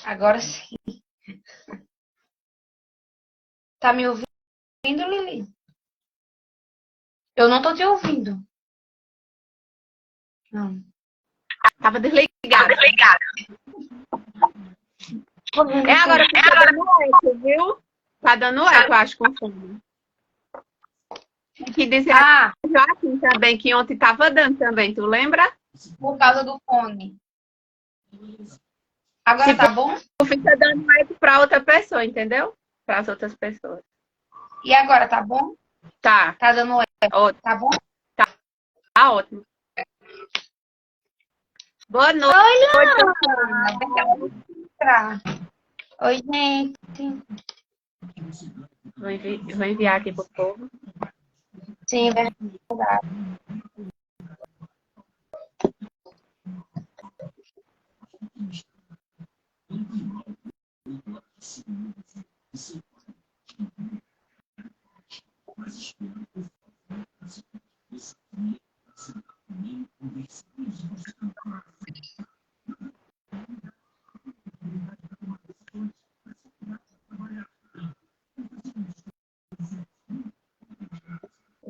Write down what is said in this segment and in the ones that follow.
Agora sim. Tá me ouvindo, Lili? Eu não tô te ouvindo. Não. Tava desligada. É agora que tá dando eco, viu? Tá dando eco, eu acho, com fome. Tem que dizer a Joaquim também, que ontem tava dando também, tu lembra? Por causa do fone. Agora tá bom? Tu fica dando eco pra outra pessoa, entendeu? Para as outras pessoas. E agora tá bom? Tá. Tá dando eco. Ótimo. Tá bom? Tá ótimo. Boa noite. Oi, gente. Vou enviar aqui pro povo. Sim, verdade.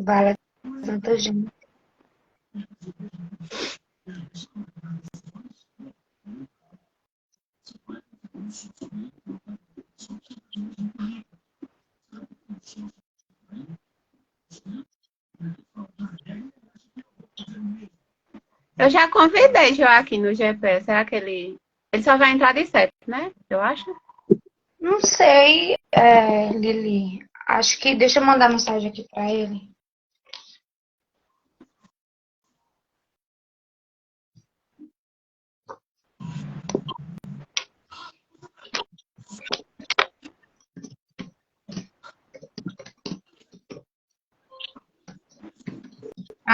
Vale tanta gente. Eu já convidei Joaquim no GPS. Será que ele só vai entrar de 7, né? Eu acho. Não sei, Lili. Acho que. Deixa eu mandar mensagem aqui pra ele.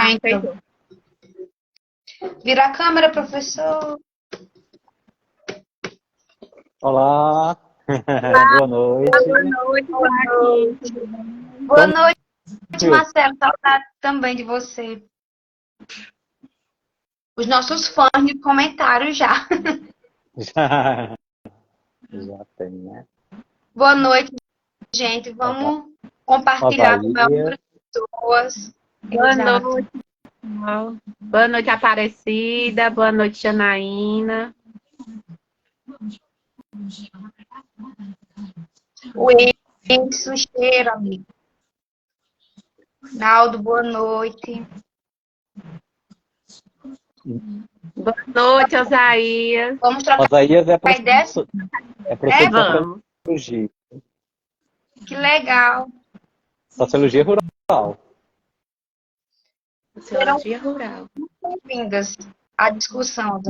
Então. Vira a câmera, professor. Olá. Boa noite. Boa noite, Joaquim. Boa noite, Marcelo. Saudade também de você. Os nossos fãs de comentários já. Já tem, né? Boa noite, gente. Vamos compartilhar com outras pessoas. Boa noite, pessoal. Boa noite, Aparecida. Boa noite, Janaína. O Enzo Cheiro, amigo. Naldo, boa noite. Boa noite, Osaías. Vamos trocar Osaías é professor de Sociologia. Que legal. Sociologia Rural. Sociologia Rural. Bem-vindas à discussão.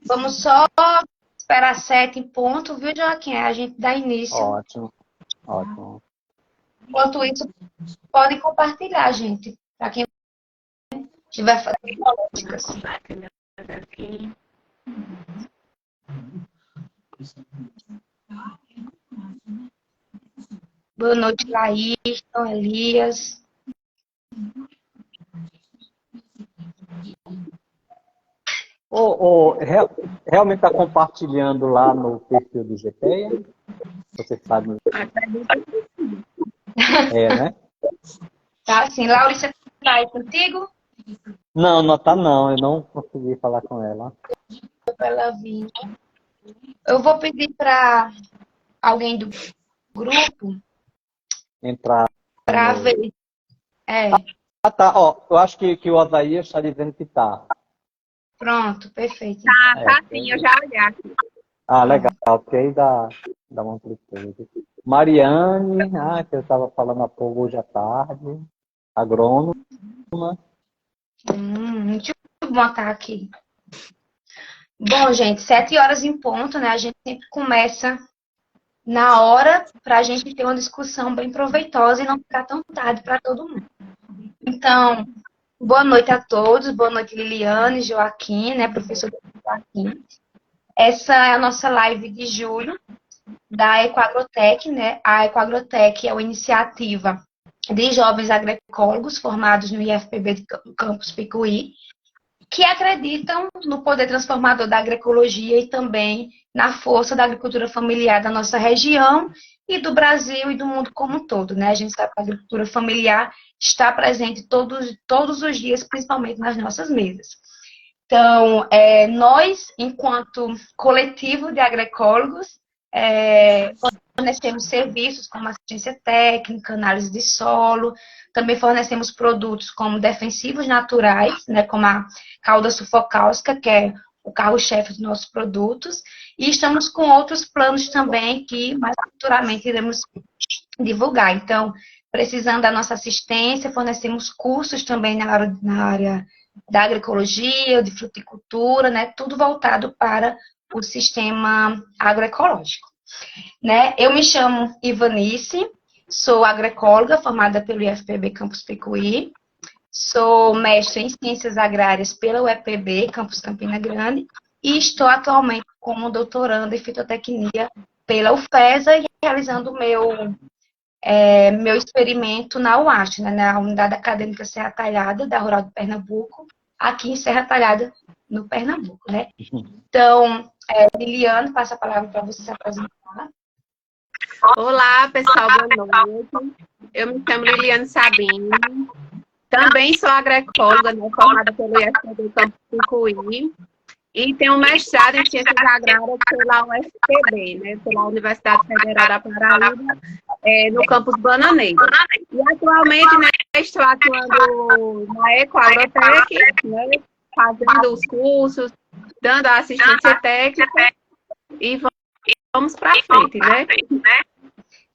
Vamos só esperar 7 em ponto, viu, Joaquim? A gente dá início. Ótimo. Enquanto isso, podem compartilhar, gente. Para quem estiver fazendo políticas. Boa noite, Laís, Elias. Realmente está compartilhando lá no perfil do GPEA? Você sabe? Né? Tá, sim. Laurissa está aí contigo? Não tá não. Eu não consegui falar com ela. Ela vir. Eu vou pedir para alguém do grupo entrar para ver. Tá. Eu acho que o Osaías está dizendo que tá. Pronto, perfeito. Tá sim, eu já olhei aqui. Legal, ok, dá uma amplitude. Mariane, que eu estava falando há pouco hoje à tarde, agrônoma. Deixa eu botar aqui. Bom, gente, 7 horas em ponto, né? A gente sempre começa na hora para a gente ter uma discussão bem proveitosa e não ficar tão tarde para todo mundo. Então, boa noite a todos, boa noite Liliane, Joaquim, né, professor Joaquim. Essa é a nossa live de julho da Ecoagrotec, né? A Ecoagrotec é uma iniciativa de jovens agroecólogos formados no IFPB do Campus Picuí, que acreditam no poder transformador da agroecologia e também na força da agricultura familiar da nossa região e do Brasil e do mundo como um todo, né? A gente sabe que a agricultura familiar está presente todos os dias, principalmente nas nossas mesas. Então, nós, enquanto coletivo de agroecólogos, fornecemos serviços como assistência técnica, análise de solo, também fornecemos produtos como defensivos naturais, né, como a calda sulfocáustica, que é o carro-chefe dos nossos produtos, e estamos com outros planos também que mais futuramente iremos divulgar. Então, precisando da nossa assistência, fornecemos cursos também na área da agroecologia, de fruticultura, né, tudo voltado para o sistema agroecológico. Né? Eu me chamo Ivanice, sou agroecóloga formada pelo IFPB Campus Picuí, sou mestre em Ciências Agrárias pela UEPB Campus Campina Grande e estou atualmente como doutoranda em fitotecnia pela UFESA e realizando meu experimento na UAST, né, na Unidade Acadêmica Serra Talhada, da Rural de Pernambuco, aqui em Serra Talhada, no Pernambuco, né? Então, Liliane, passo a palavra para você se apresentar. Olá, pessoal, boa noite. Eu me chamo Liliane Sabino. Também sou agroecóloga, né, formada pelo IFPB Campus Picuí. E tenho mestrado em Ciências Agrárias pela UFPB, né, pela Universidade Federal da Paraíba, no campus Bananeira. E atualmente, né, estou atuando na Ecoagrotec, né, fazendo os cursos, dando a assistência técnica e vamos para frente, né?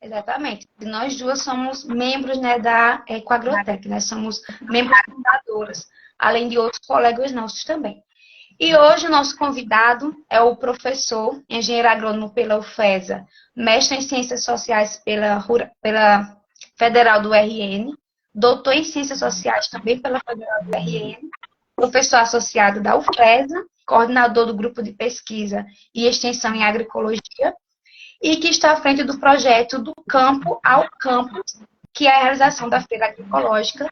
Exatamente. Nós duas somos membros, né, da Ecoagrotec, né? Somos membros fundadoras, além de outros colegas nossos também. E hoje o nosso convidado é o professor, engenheiro agrônomo pela UFESA, mestre em Ciências Sociais pela Federal do RN, doutor em Ciências Sociais também pela Federal do RN, professor associado da UFESA, coordenador do Grupo de Pesquisa e Extensão em Agroecologia, e que está à frente do projeto Do Campo ao Campus, que é a realização da Feira Agroecológica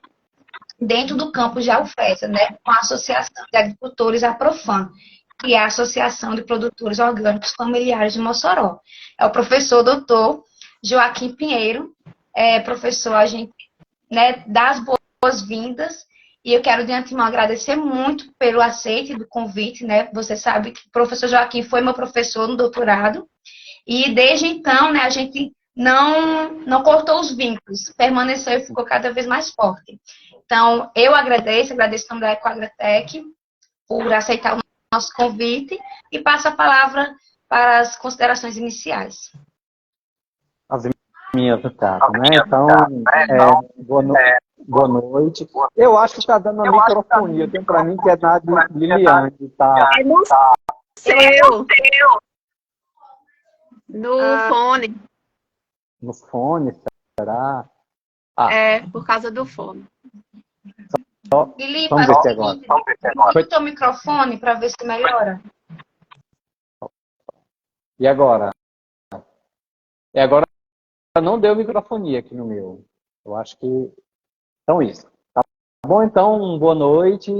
dentro do campus de UFESA, né, com a Associação de Agricultores, a Profam, que é a Associação de Produtores Orgânicos Familiares de Mossoró. É o professor doutor Joaquim Pinheiro, professor, a gente, né, dá as boas-vindas, e eu quero de antemão agradecer muito pelo aceite do convite, né, você sabe que o professor Joaquim foi meu professor no doutorado, e desde então, né, a gente não cortou os vínculos, permaneceu e ficou cada vez mais forte. Então, eu agradeço também da Ecoagrotec por aceitar o nosso convite e passo a palavra para as considerações iniciais. As minhas, no caso, né? Então, boa noite. Eu acho que está dando a microfonia, tem para mim que é da Liliane, tá? É no seu. No fone. No fone, será? Por causa do fone. Lili, vamos ver se agora. Liga o teu microfone para ver se melhora. E agora? Agora não deu microfonia aqui no meu. Eu acho que... Então, isso. Tá bom? Então, boa noite.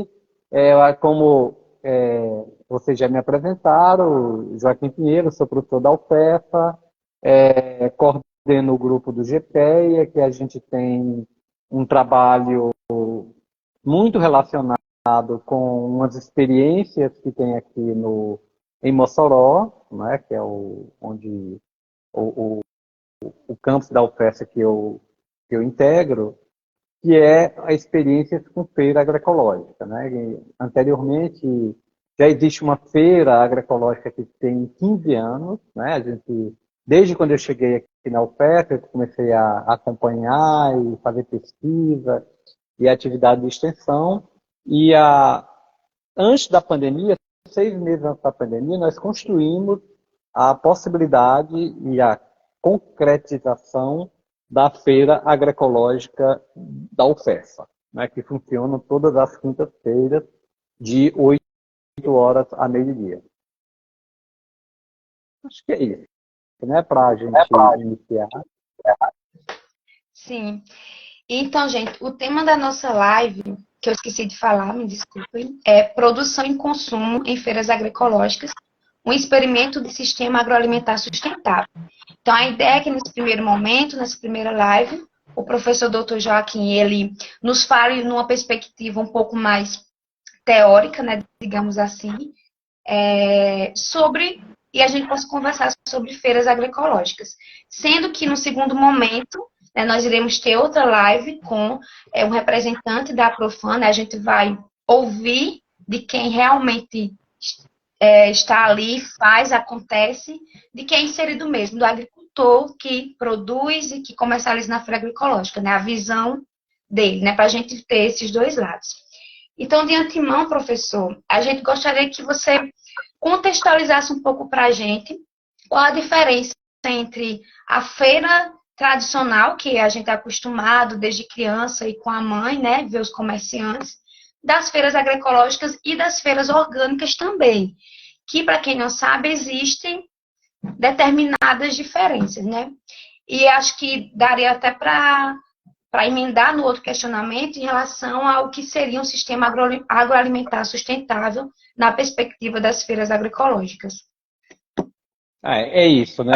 Como vocês já me apresentaram, Joaquim Pinheiro, sou professor da UFEFA, coordeno o grupo do GPEA, que a gente tem um trabalho muito relacionado com umas experiências que tem aqui em Mossoró, né, que é onde o campus da UFESA que eu integro, que é a experiência com feira agroecológica, né? E, anteriormente, já existe uma feira agroecológica que tem 15 anos, né? Desde quando eu cheguei aqui na UFESA, eu comecei a acompanhar e fazer pesquisa e atividade de extensão. E antes da pandemia, 6 meses antes da pandemia, nós construímos a possibilidade e a concretização da Feira Agroecológica da UFESA, né, que funciona todas as quintas-feiras, de 8 horas a meio-dia. Acho que é isso, né, para a gente iniciar. Sim. Então, gente, o tema da nossa live, que eu esqueci de falar, me desculpem, é produção e consumo em feiras agroecológicas, um experimento de sistema agroalimentar sustentável. Então, a ideia é que nesse primeiro momento, nessa primeira live, o professor Dr. Joaquim, ele nos fale numa perspectiva um pouco mais teórica, né, digamos assim, e a gente possa conversar sobre feiras agroecológicas. Sendo que no segundo momento, né, nós iremos ter outra live com um representante da Profan, né, a gente vai ouvir de quem realmente está ali, faz, acontece, de quem é inserido mesmo, do agricultor que produz e que comercializa na feira agroecológica, né, a visão dele, né, para a gente ter esses dois lados. Então, de antemão, professor, a gente gostaria que você contextualizasse um pouco para a gente qual a diferença entre a feira tradicional, que a gente é acostumado desde criança e com a mãe, né, ver os comerciantes, das feiras agroecológicas e das feiras orgânicas também, que, para quem não sabe, existem determinadas diferenças, né? E acho que daria até para emendar no outro questionamento em relação ao que seria um sistema agroalimentar sustentável na perspectiva das feiras agroecológicas. É isso, né?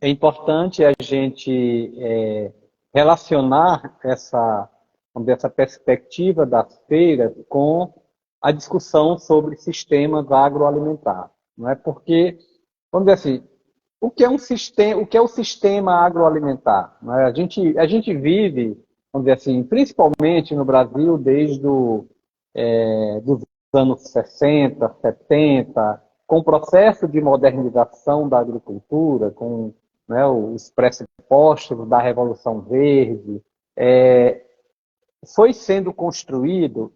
É importante a gente relacionar essa perspectiva das feiras com a discussão sobre sistemas agroalimentares, não é? Porque, vamos dizer assim, o que é o sistema agroalimentar? Não é? A gente vive, vamos dizer assim, principalmente no Brasil, desde dos anos 60, 70, com o processo de modernização da agricultura, com, né, os pressupostos da Revolução Verde, foi sendo construído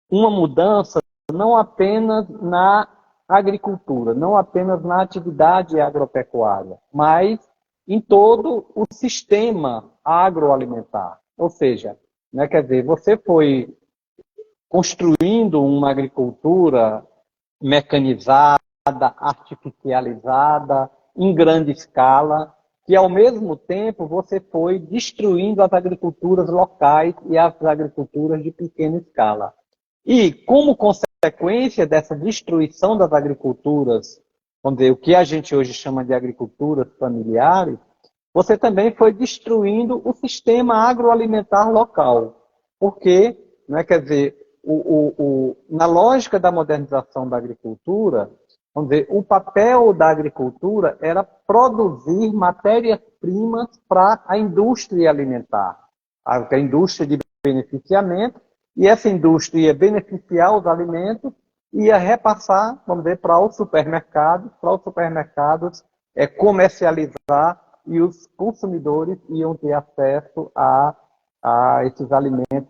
uma mudança não apenas na agricultura, não apenas na atividade agropecuária, mas em todo o sistema agroalimentar. Ou seja, né, quer dizer, você foi construindo uma agricultura mecanizada, artificializada, em grande escala, que ao mesmo tempo você foi destruindo as agriculturas locais e as agriculturas de pequena escala. E como consequência dessa destruição das agriculturas, vamos dizer, o que a gente hoje chama de agriculturas familiares, você também foi destruindo o sistema agroalimentar local. Porque, né, quer dizer, na lógica da modernização da agricultura, vamos dizer, o papel da agricultura era produzir matérias-primas para a indústria alimentar, a indústria de beneficiamento, e essa indústria ia beneficiar os alimentos e ia repassar, vamos dizer, para os supermercados comercializar, e os consumidores iam ter acesso a esses alimentos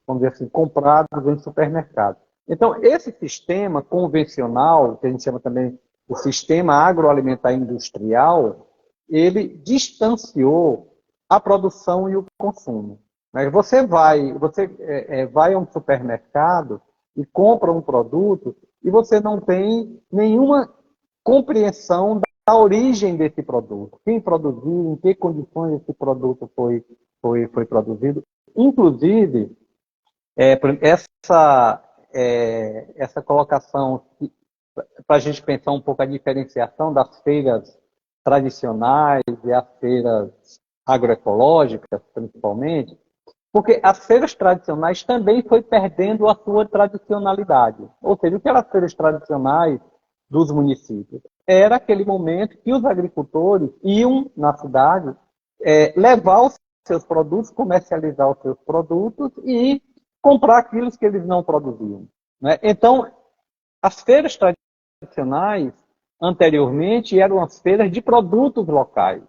vamos dizer assim, comprados em supermercados. Então, esse sistema convencional, que a gente chama também o sistema agroalimentar industrial, ele distanciou a produção e o consumo. Você vai a um supermercado e compra um produto e você não tem nenhuma compreensão da origem desse produto. Quem produziu, em que condições esse produto foi produzido. Inclusive, essa colocação, para a gente pensar um pouco a diferenciação das feiras tradicionais e as feiras agroecológicas, principalmente, porque as feiras tradicionais também foi perdendo a sua tradicionalidade. Ou seja, o que eram as feiras tradicionais dos municípios? Era aquele momento que os agricultores iam na cidade levar os seus produtos, comercializar os seus produtos e comprar aquilo que eles não produziam, né? Então, as feiras tradicionais, anteriormente, eram as feiras de produtos locais.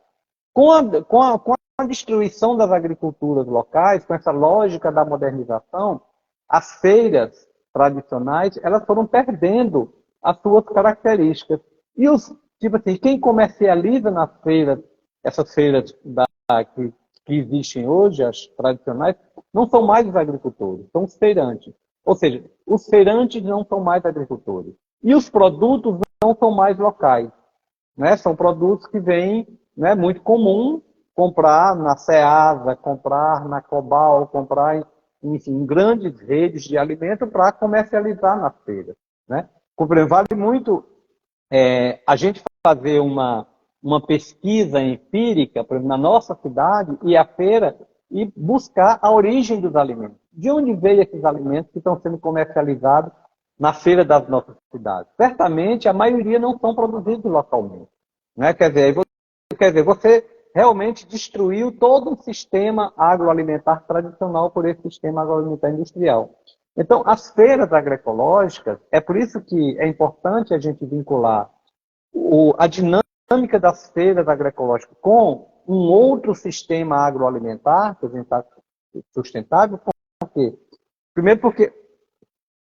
Com a destruição das agriculturas locais, com essa lógica da modernização, as feiras tradicionais elas foram perdendo as suas características. E os tipo assim, quem comercializa nas feiras, essas feiras que existem hoje, as tradicionais, não são mais os agricultores, são os feirantes. Ou seja, os feirantes não são mais agricultores. E os produtos não são mais locais. Né? São produtos que vêm, né, muito comum comprar na Ceasa, comprar na Cobal, comprar em grandes redes de alimento para comercializar nas feiras. Né? Vale muito a gente fazer uma pesquisa empírica, por exemplo, na nossa cidade, e à feira, e buscar a origem dos alimentos. De onde veio esses alimentos que estão sendo comercializados na feira das nossas cidades? Certamente, a maioria não são produzidos localmente. Né? Quer dizer, você realmente destruiu todo um sistema agroalimentar tradicional por esse sistema agroalimentar industrial. Então, as feiras agroecológicas, é por isso que é importante a gente vincular a dinâmica das feiras agroecológicas com um outro sistema agroalimentar, que a gente está sustentável. Por quê? Primeiro porque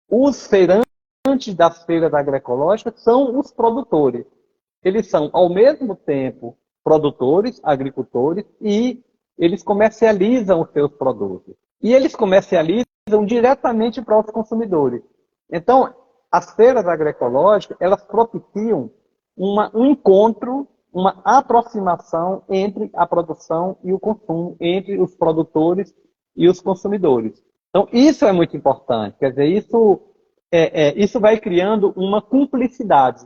os feirantes das feiras agroecológicas são os produtores. Eles são, ao mesmo tempo, produtores, agricultores, e eles comercializam os seus produtos. E eles comercializam diretamente para os consumidores. Então, as feiras agroecológicas, elas propiciam um encontro, uma aproximação entre a produção e o consumo, entre os produtores e os consumidores. Então, isso é muito importante. Quer dizer, isso vai criando uma cumplicidade.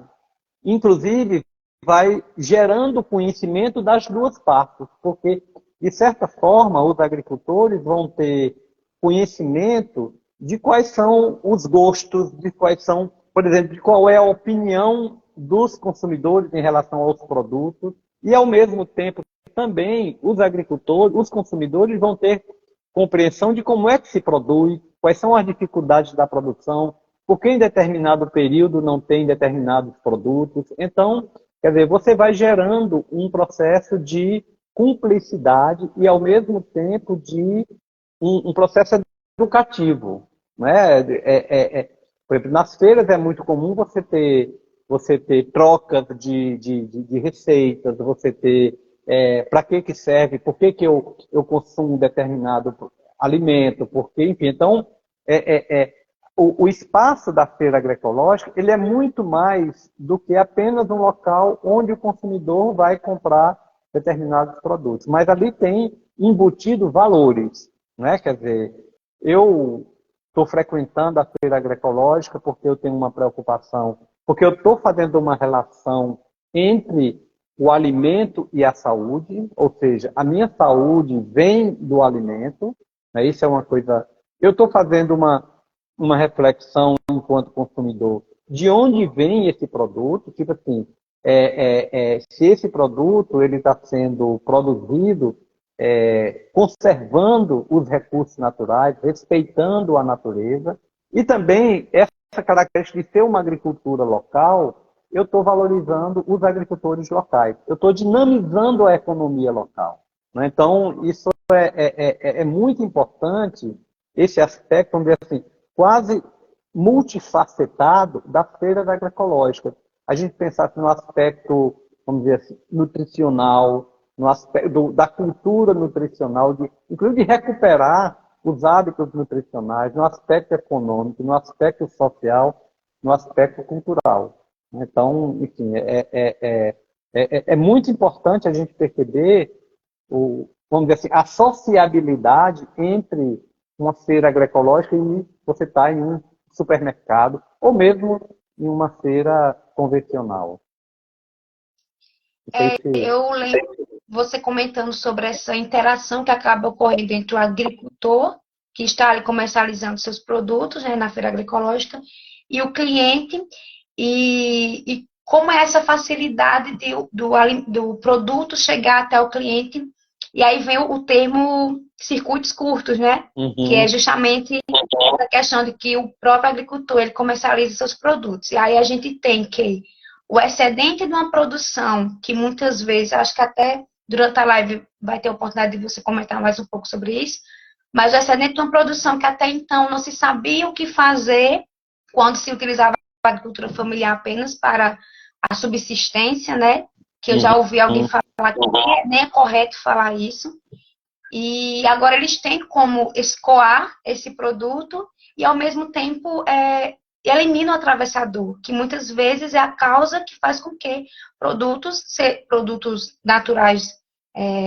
Inclusive, vai gerando conhecimento das duas partes, porque, de certa forma, os agricultores vão ter conhecimento de quais são os gostos, de quais são, por exemplo, de qual é a opinião dos consumidores em relação aos produtos, e, ao mesmo tempo, também os agricultores, os consumidores vão ter compreensão de como é que se produz, quais são as dificuldades da produção, por que em determinado período não tem determinados produtos. Então, quer dizer, você vai gerando um processo de cumplicidade e, ao mesmo tempo, de um processo educativo. Né? Por exemplo, nas feiras é muito comum você ter trocas de receitas, você ter para que serve, por que eu consumo determinado alimento, porque, enfim, então, o espaço da feira agroecológica, ele é muito mais do que apenas um local onde o consumidor vai comprar determinados produtos. Mas ali tem embutido valores. Né? Quer dizer, eu estou frequentando a feira agroecológica porque eu tenho uma preocupação, porque eu estou fazendo uma relação entre o alimento e a saúde, ou seja, a minha saúde vem do alimento, né? Isso é uma coisa... Eu estou fazendo uma reflexão enquanto consumidor de onde vem esse produto, tipo assim, se esse produto ele está sendo produzido conservando os recursos naturais, respeitando a natureza, e também essa característica de ser uma agricultura local, eu estou valorizando os agricultores locais, eu estou dinamizando a economia local. Né? Então, isso é muito importante, esse aspecto, vamos dizer assim, quase multifacetado da feira agroecológica. A gente pensasse no aspecto, vamos dizer assim, nutricional, no aspecto da cultura nutricional, inclusive de recuperar os hábitos nutricionais, no aspecto econômico, no aspecto social, no aspecto cultural. Então, enfim, é muito importante a gente perceber, vamos dizer assim, a sociabilidade entre uma feira agroecológica e você está em um supermercado, ou mesmo em uma feira convencional. Eu lembro você comentando sobre essa interação que acaba ocorrendo entre o agricultor, que está ali comercializando seus produtos, né, na feira agroecológica, e o cliente, e como é essa facilidade do produto chegar até o cliente. E aí vem o termo circuitos curtos, né? Uhum. Que é justamente a questão de que o próprio agricultor ele comercializa seus produtos. E aí a gente tem que o excedente de uma produção, que muitas vezes, acho que até durante a live vai ter a oportunidade de você comentar mais um pouco sobre isso, mas o excedente de uma produção que até então não se sabia o que fazer quando se utilizava a agricultura familiar apenas para a subsistência, né? Que eu já ouvi alguém falar que nem é correto falar isso. E agora eles têm como escoar esse produto e, ao mesmo tempo, eliminam o atravessador, que muitas vezes é a causa que faz com que produtos naturais,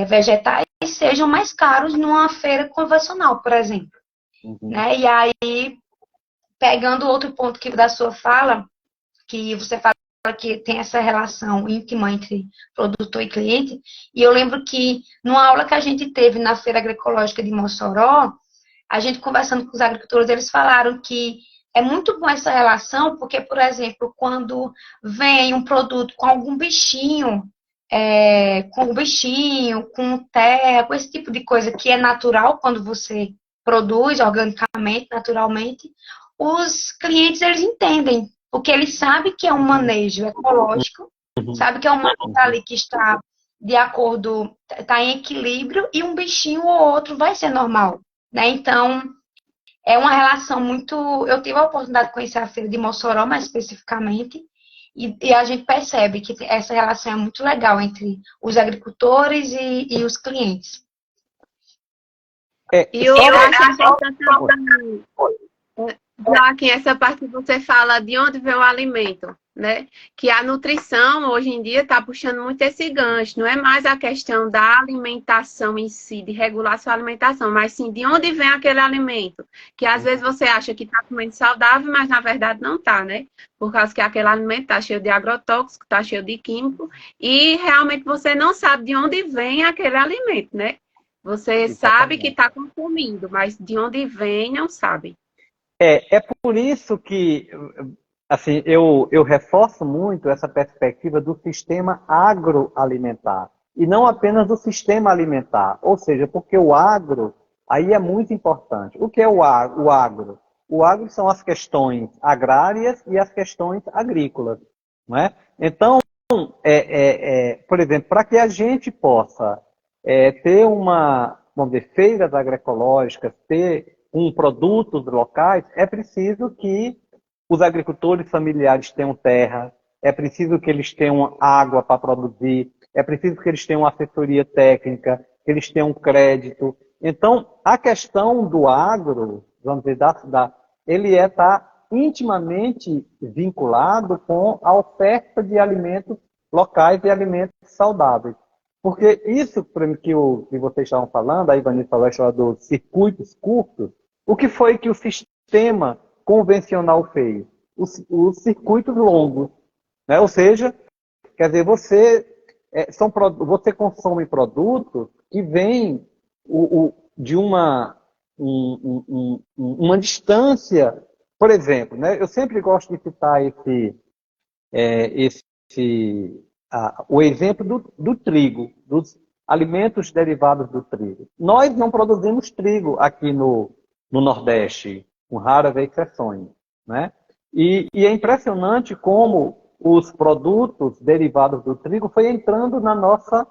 vegetais, sejam mais caros numa feira convencional, por exemplo. Né? E aí, pegando outro ponto da sua fala, que você fala que tem essa relação íntima entre produtor e cliente, e eu lembro que numa aula que a gente teve na Feira Agroecológica de Mossoró, a gente conversando com os agricultores, eles falaram que é muito bom essa relação, porque, por exemplo, quando vem um produto com algum bichinho, com terra, com esse tipo de coisa que é natural quando você produz organicamente, naturalmente, os clientes, eles entendem, porque eles sabem que é um manejo ecológico, sabem que é um manejo ali que está de acordo, está em equilíbrio, e um bichinho ou outro vai ser normal, né? Então, é uma relação muito... Eu tive a oportunidade de conhecer a feira de Mossoró, mais especificamente, e a gente percebe que essa relação é muito legal entre os agricultores e os clientes. E eu acho importante também, Joaquim, essa parte que você fala de onde vem o alimento, né? Que a nutrição, hoje em dia, está puxando muito esse gancho. Não é mais a questão da alimentação em si, de regular sua alimentação, mas sim de onde vem aquele alimento. Que às vezes você acha que está comendo saudável, mas na verdade não está, né? Por causa que aquele alimento está cheio de agrotóxico, está cheio de químico, e realmente você não sabe de onde vem aquele alimento, né? Você sabe que está consumindo, mas de onde vem, não sabe. É por isso que, assim, eu reforço muito essa perspectiva do sistema agroalimentar, e não apenas do sistema alimentar, ou seja, porque o agro, aí é muito importante. O que é o agro? O agro são as questões agrárias e as questões agrícolas, não é? Então, por exemplo, para que a gente possa ter vamos dizer, feiras agroecológicas, ter produtos locais, é preciso que os agricultores familiares tenham terra, é preciso que eles tenham água para produzir, é preciso que eles tenham assessoria técnica, que eles tenham crédito. Então, a questão do agro, vamos dizer, ele está intimamente vinculado com a oferta de alimentos locais e alimentos saudáveis. Porque isso que vocês estavam falando, a Ivani falou a história dos circuitos curtos, o que foi que o sistema convencional fez? Os circuitos longos. Né? Ou seja, quer dizer, você consome produtos que vêm de uma distância. Por exemplo, né? Eu sempre gosto de citar o exemplo do trigo, dos alimentos derivados do trigo. Nós não produzimos trigo aqui no Nordeste, com raras exceções. Né? E é impressionante como os produtos derivados do trigo foi entrando na nossa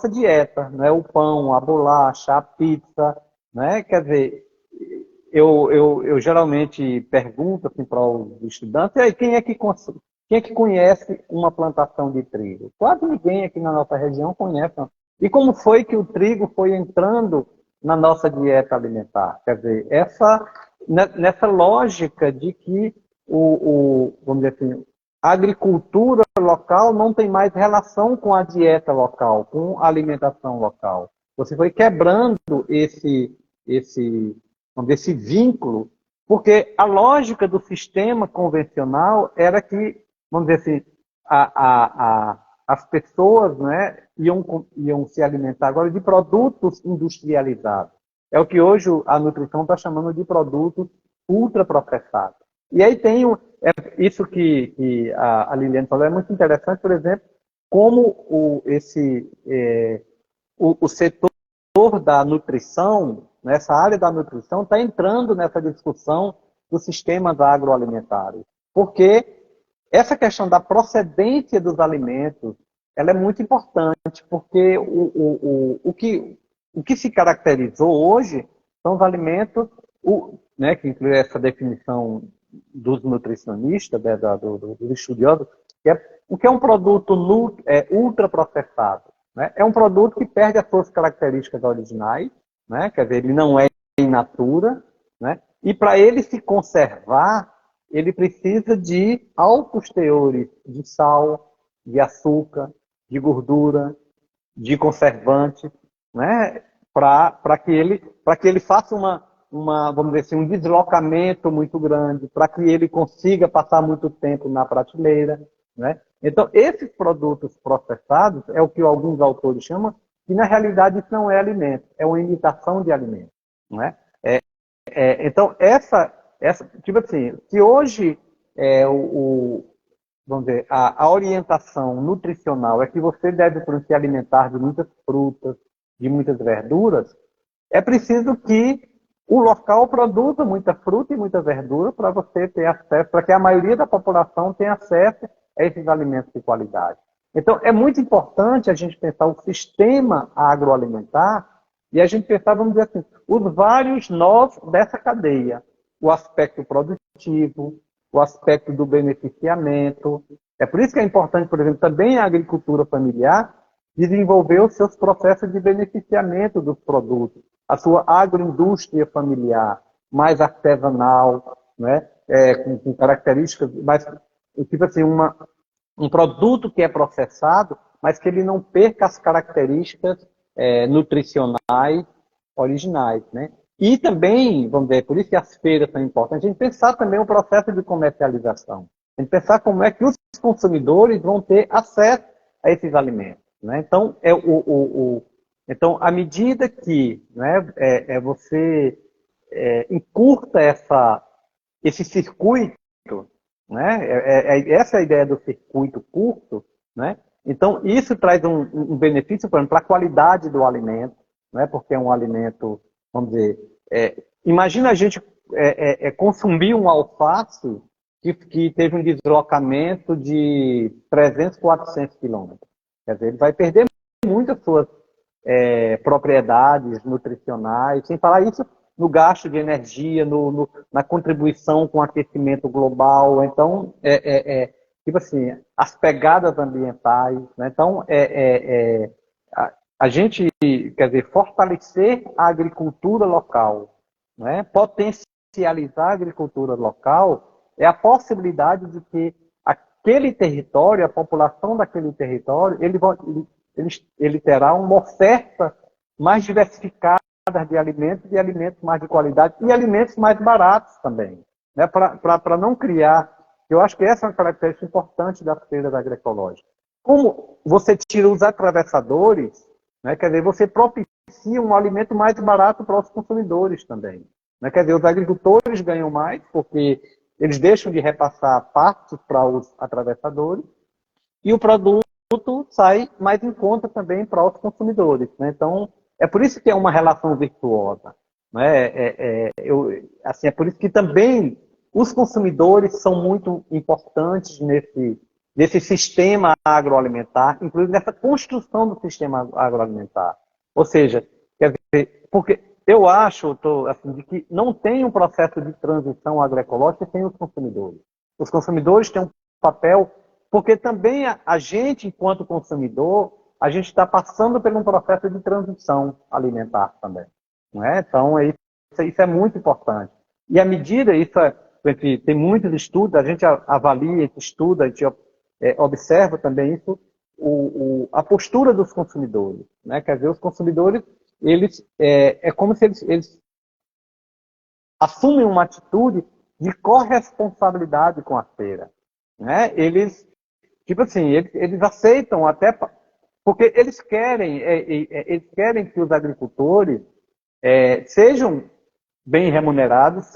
dieta. Né? O pão, a bolacha, a pizza. Né? Quer dizer, eu geralmente pergunto assim, para os estudantes, e aí, quem é que conhece uma plantação de trigo? Quase ninguém aqui na nossa região conhece. E como foi que o trigo foi entrando na nossa dieta alimentar? Quer dizer, nessa lógica de que vamos dizer assim, a agricultura local não tem mais relação com a dieta local, com a alimentação local. Você foi quebrando esse vínculo, porque a lógica do sistema convencional era que, vamos dizer assim, as pessoas, né, iam se alimentar agora de produtos industrializados. É o que hoje a nutrição está chamando de produtos ultraprocessados. E aí tem isso que a Liliane falou, é muito interessante, por exemplo, como o setor da nutrição, nessa área da nutrição, está entrando nessa discussão dos sistemas agroalimentares. Porque essa questão da procedência dos alimentos, ela é muito importante, porque o que se caracterizou hoje são os alimentos, né, que inclui essa definição dos nutricionistas, né, dos estudiosos, que é o que é um produto ultraprocessado? Né? É um produto que perde as suas características originais, né? Quer dizer, ele não é in natura, né? E para ele se conservar, ele precisa de altos teores de sal, de açúcar, de gordura, de conservante, né? Para que ele faça vamos dizer assim, um deslocamento muito grande, para que ele consiga passar muito tempo na prateleira, né? Então, esses produtos processados é o que alguns autores chamam, que na realidade isso não é alimento, é uma imitação de alimento, né? Então, tipo assim, se hoje vamos dizer, a orientação nutricional é que você deve se alimentar de muitas frutas, de muitas verduras, é preciso que o local produza muita fruta e muita verdura para você ter acesso, para que a maioria da população tenha acesso a esses alimentos de qualidade. Então, é muito importante a gente pensar o sistema agroalimentar e a gente pensar, vamos dizer assim, os vários nós dessa cadeia. O aspecto produtivo, o aspecto do beneficiamento. É por isso que é importante, por exemplo, também a agricultura familiar desenvolver os seus processos de beneficiamento dos produtos, a sua agroindústria familiar, mais artesanal, né? Com características, mais, tipo assim, um produto que é processado, mas que ele não perca as características nutricionais originais, né? E também, vamos dizer, por isso que as feiras são importantes, a gente pensar também o processo de comercialização. A gente pensar como é que os consumidores vão ter acesso a esses alimentos, né? Então, então, à medida que, né, você encurta esse circuito, né? Essa é a ideia do circuito curto, né? Então, isso traz um benefício, por exemplo, para a qualidade do alimento, né? Porque é um alimento, vamos dizer, imagina a gente consumir um alface que teve um deslocamento de 300, 400 quilômetros. Quer dizer, ele vai perder muitas suas propriedades nutricionais, sem falar isso no gasto de energia, na contribuição com o aquecimento global. Então, tipo assim, as pegadas ambientais. Né? Então, a gente, quer dizer, fortalecer a agricultura local, né? Potencializar a agricultura local é a possibilidade de que aquele território, a população daquele território, ele terá uma oferta mais diversificada de alimentos e alimentos mais de qualidade e alimentos mais baratos também, né? Para não criar, eu acho que essa é uma característica importante da feira agroecológica. Como você tira os atravessadores, né? Quer dizer, você propicia um alimento mais barato para os consumidores também, né? Quer dizer, os agricultores ganham mais porque eles deixam de repassar partes para os atravessadores e o produto sai mais em conta também para os consumidores, né? Então, é por isso que é uma relação virtuosa, né? É por isso que também os consumidores são muito importantes nesse sistema agroalimentar, inclusive nessa construção do sistema agroalimentar. Ou seja, quer dizer, porque eu acho, assim, de que não tem um processo de transição agroecológica sem os consumidores. Os consumidores têm um papel, porque também a gente, enquanto consumidor, a gente está passando por um processo de transição alimentar também. Não é? Então, isso é muito importante. E à medida, tem muitos estudos, a gente avalia, estuda, a gente observa também isso, a postura dos consumidores. Né? Quer dizer, os consumidores, é como se eles assumem uma atitude de corresponsabilidade com a feira. Né? Tipo assim, eles aceitam até... Porque eles querem que os agricultores sejam bem remunerados,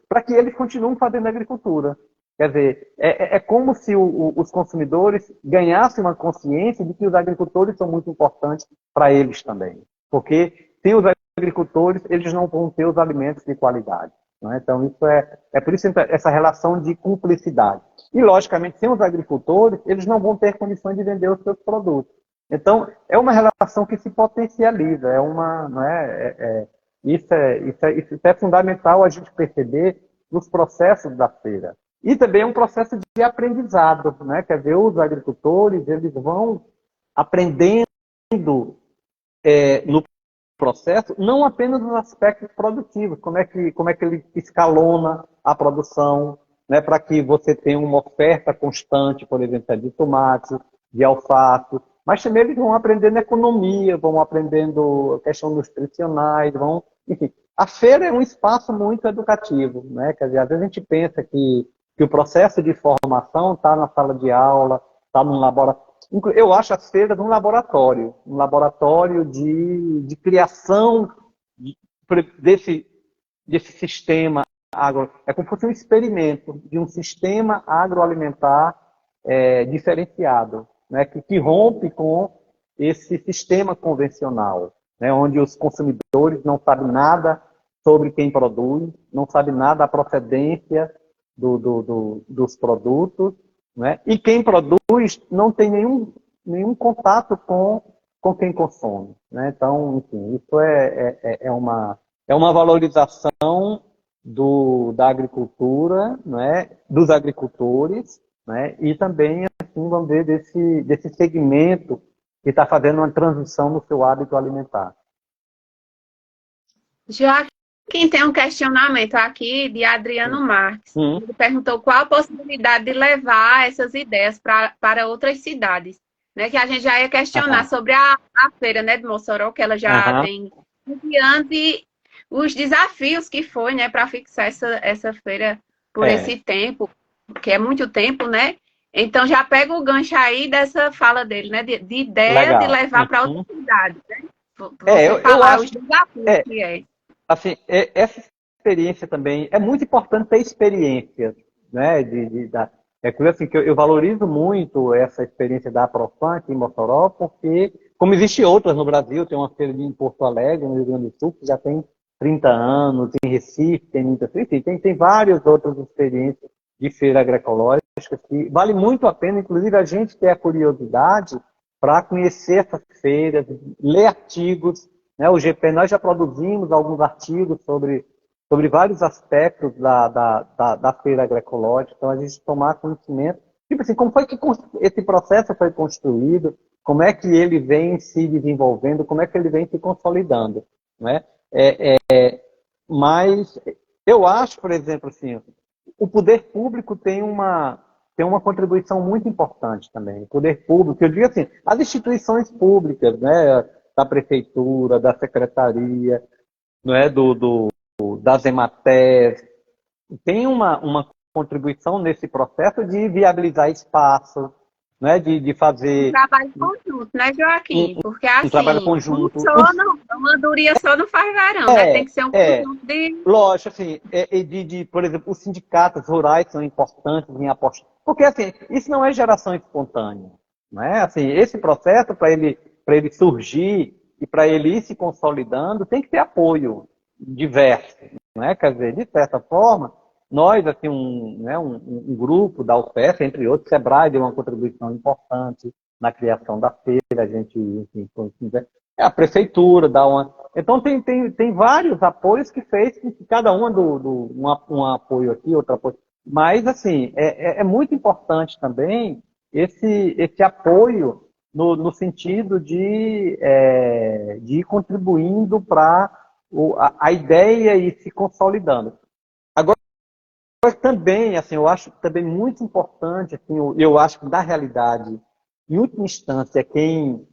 para que eles continuem fazendo agricultura. Quer dizer, é como se os consumidores ganhassem uma consciência de que os agricultores são muito importantes para eles também. Porque sem os agricultores, eles não vão ter os alimentos de qualidade. Não é? Então, é por isso essa relação de cumplicidade. E, logicamente, sem os agricultores, eles não vão ter condições de vender os seus produtos. Então, é uma relação que se potencializa, isso é fundamental a gente perceber nos processos da feira. E também é um processo de aprendizado, né? Quer dizer, os agricultores, eles vão aprendendo no processo, não apenas nos aspectos produtivos, como é que ele escalona a produção, né, para que você tenha uma oferta constante, por exemplo, de tomate, de alface, mas também eles vão aprendendo economia, vão aprendendo questão nutricionais, enfim. A feira é um espaço muito educativo, né? Quer dizer, às vezes a gente pensa que o processo de formação está na sala de aula, está num laboratório. Eu acho as feiras um laboratório de criação desse sistema agro. É como se fosse um experimento de um sistema agroalimentar diferenciado, né, que rompe com esse sistema convencional, né, onde os consumidores não sabem nada sobre quem produz, não sabem nada da procedência dos produtos, né, e quem produz não tem nenhum contato com quem consome. Né? Então, enfim, isso é uma valorização da agricultura, né, dos agricultores, né, e também, assim, vamos ver, desse segmento que está fazendo uma transição no seu hábito alimentar. Já quem tem um questionamento aqui de Adriano Marques, ele perguntou qual a possibilidade de levar essas ideias para outras cidades, né? Que a gente já ia questionar sobre a feira, né, de Mossoró, que ela já tem diante os desafios que foi, né, para fixar essa feira por esse tempo, que é muito tempo, né? Então já pega o gancho aí dessa fala dele, né, de ideia de levar para outras cidades, né? Você falar os desafios que é. Assim, essa experiência também, é muito importante ter experiência, né, assim, que eu valorizo muito essa experiência da Aprofan aqui em Mossoró, porque, como existem outras no Brasil, tem uma feira em Porto Alegre, no Rio Grande do Sul, que já tem 30 anos, em Recife, tem muitas, enfim, tem várias outras experiências de feira agroecológica, que vale muito a pena, inclusive, a gente ter a curiosidade para conhecer essas feiras, ler artigos, né? O GP, nós já produzimos alguns artigos sobre vários aspectos da feira agroecológica, então a gente tomar conhecimento, tipo assim, como foi que esse processo foi construído, como é que ele vem se desenvolvendo, como é que ele vem se consolidando, né? Mas eu acho, por exemplo, assim, o poder público tem uma contribuição muito importante também. O poder público, eu digo assim, as instituições públicas, né, da prefeitura, da secretaria, não é, das EMATES, tem uma contribuição nesse processo de viabilizar espaço, né, de fazer... Um trabalho conjunto, né, Joaquim? Porque assim, trabalho conjunto. Uma andorinha só não faz verão, né? Tem que ser um conjunto de... Lógico, assim, por exemplo, os sindicatos rurais são importantes em apostar. Porque, assim, isso não é geração espontânea, né? Assim, esse processo, para ele surgir e para ele ir se consolidando, tem que ter apoio diverso, né? Quer dizer, de certa forma, nós, assim, um grupo da UFES, entre outros, SEBRAE deu uma contribuição importante na criação da feira, a gente, enfim, a prefeitura dá uma... Então, tem vários apoios que fez que cada um apoio aqui, outro apoio. Mas, assim, é muito importante também esse apoio no sentido de ir contribuindo para a ideia e se consolidando. Agora, também, assim, eu acho também muito importante, assim, eu acho que, na realidade, em última instância, quem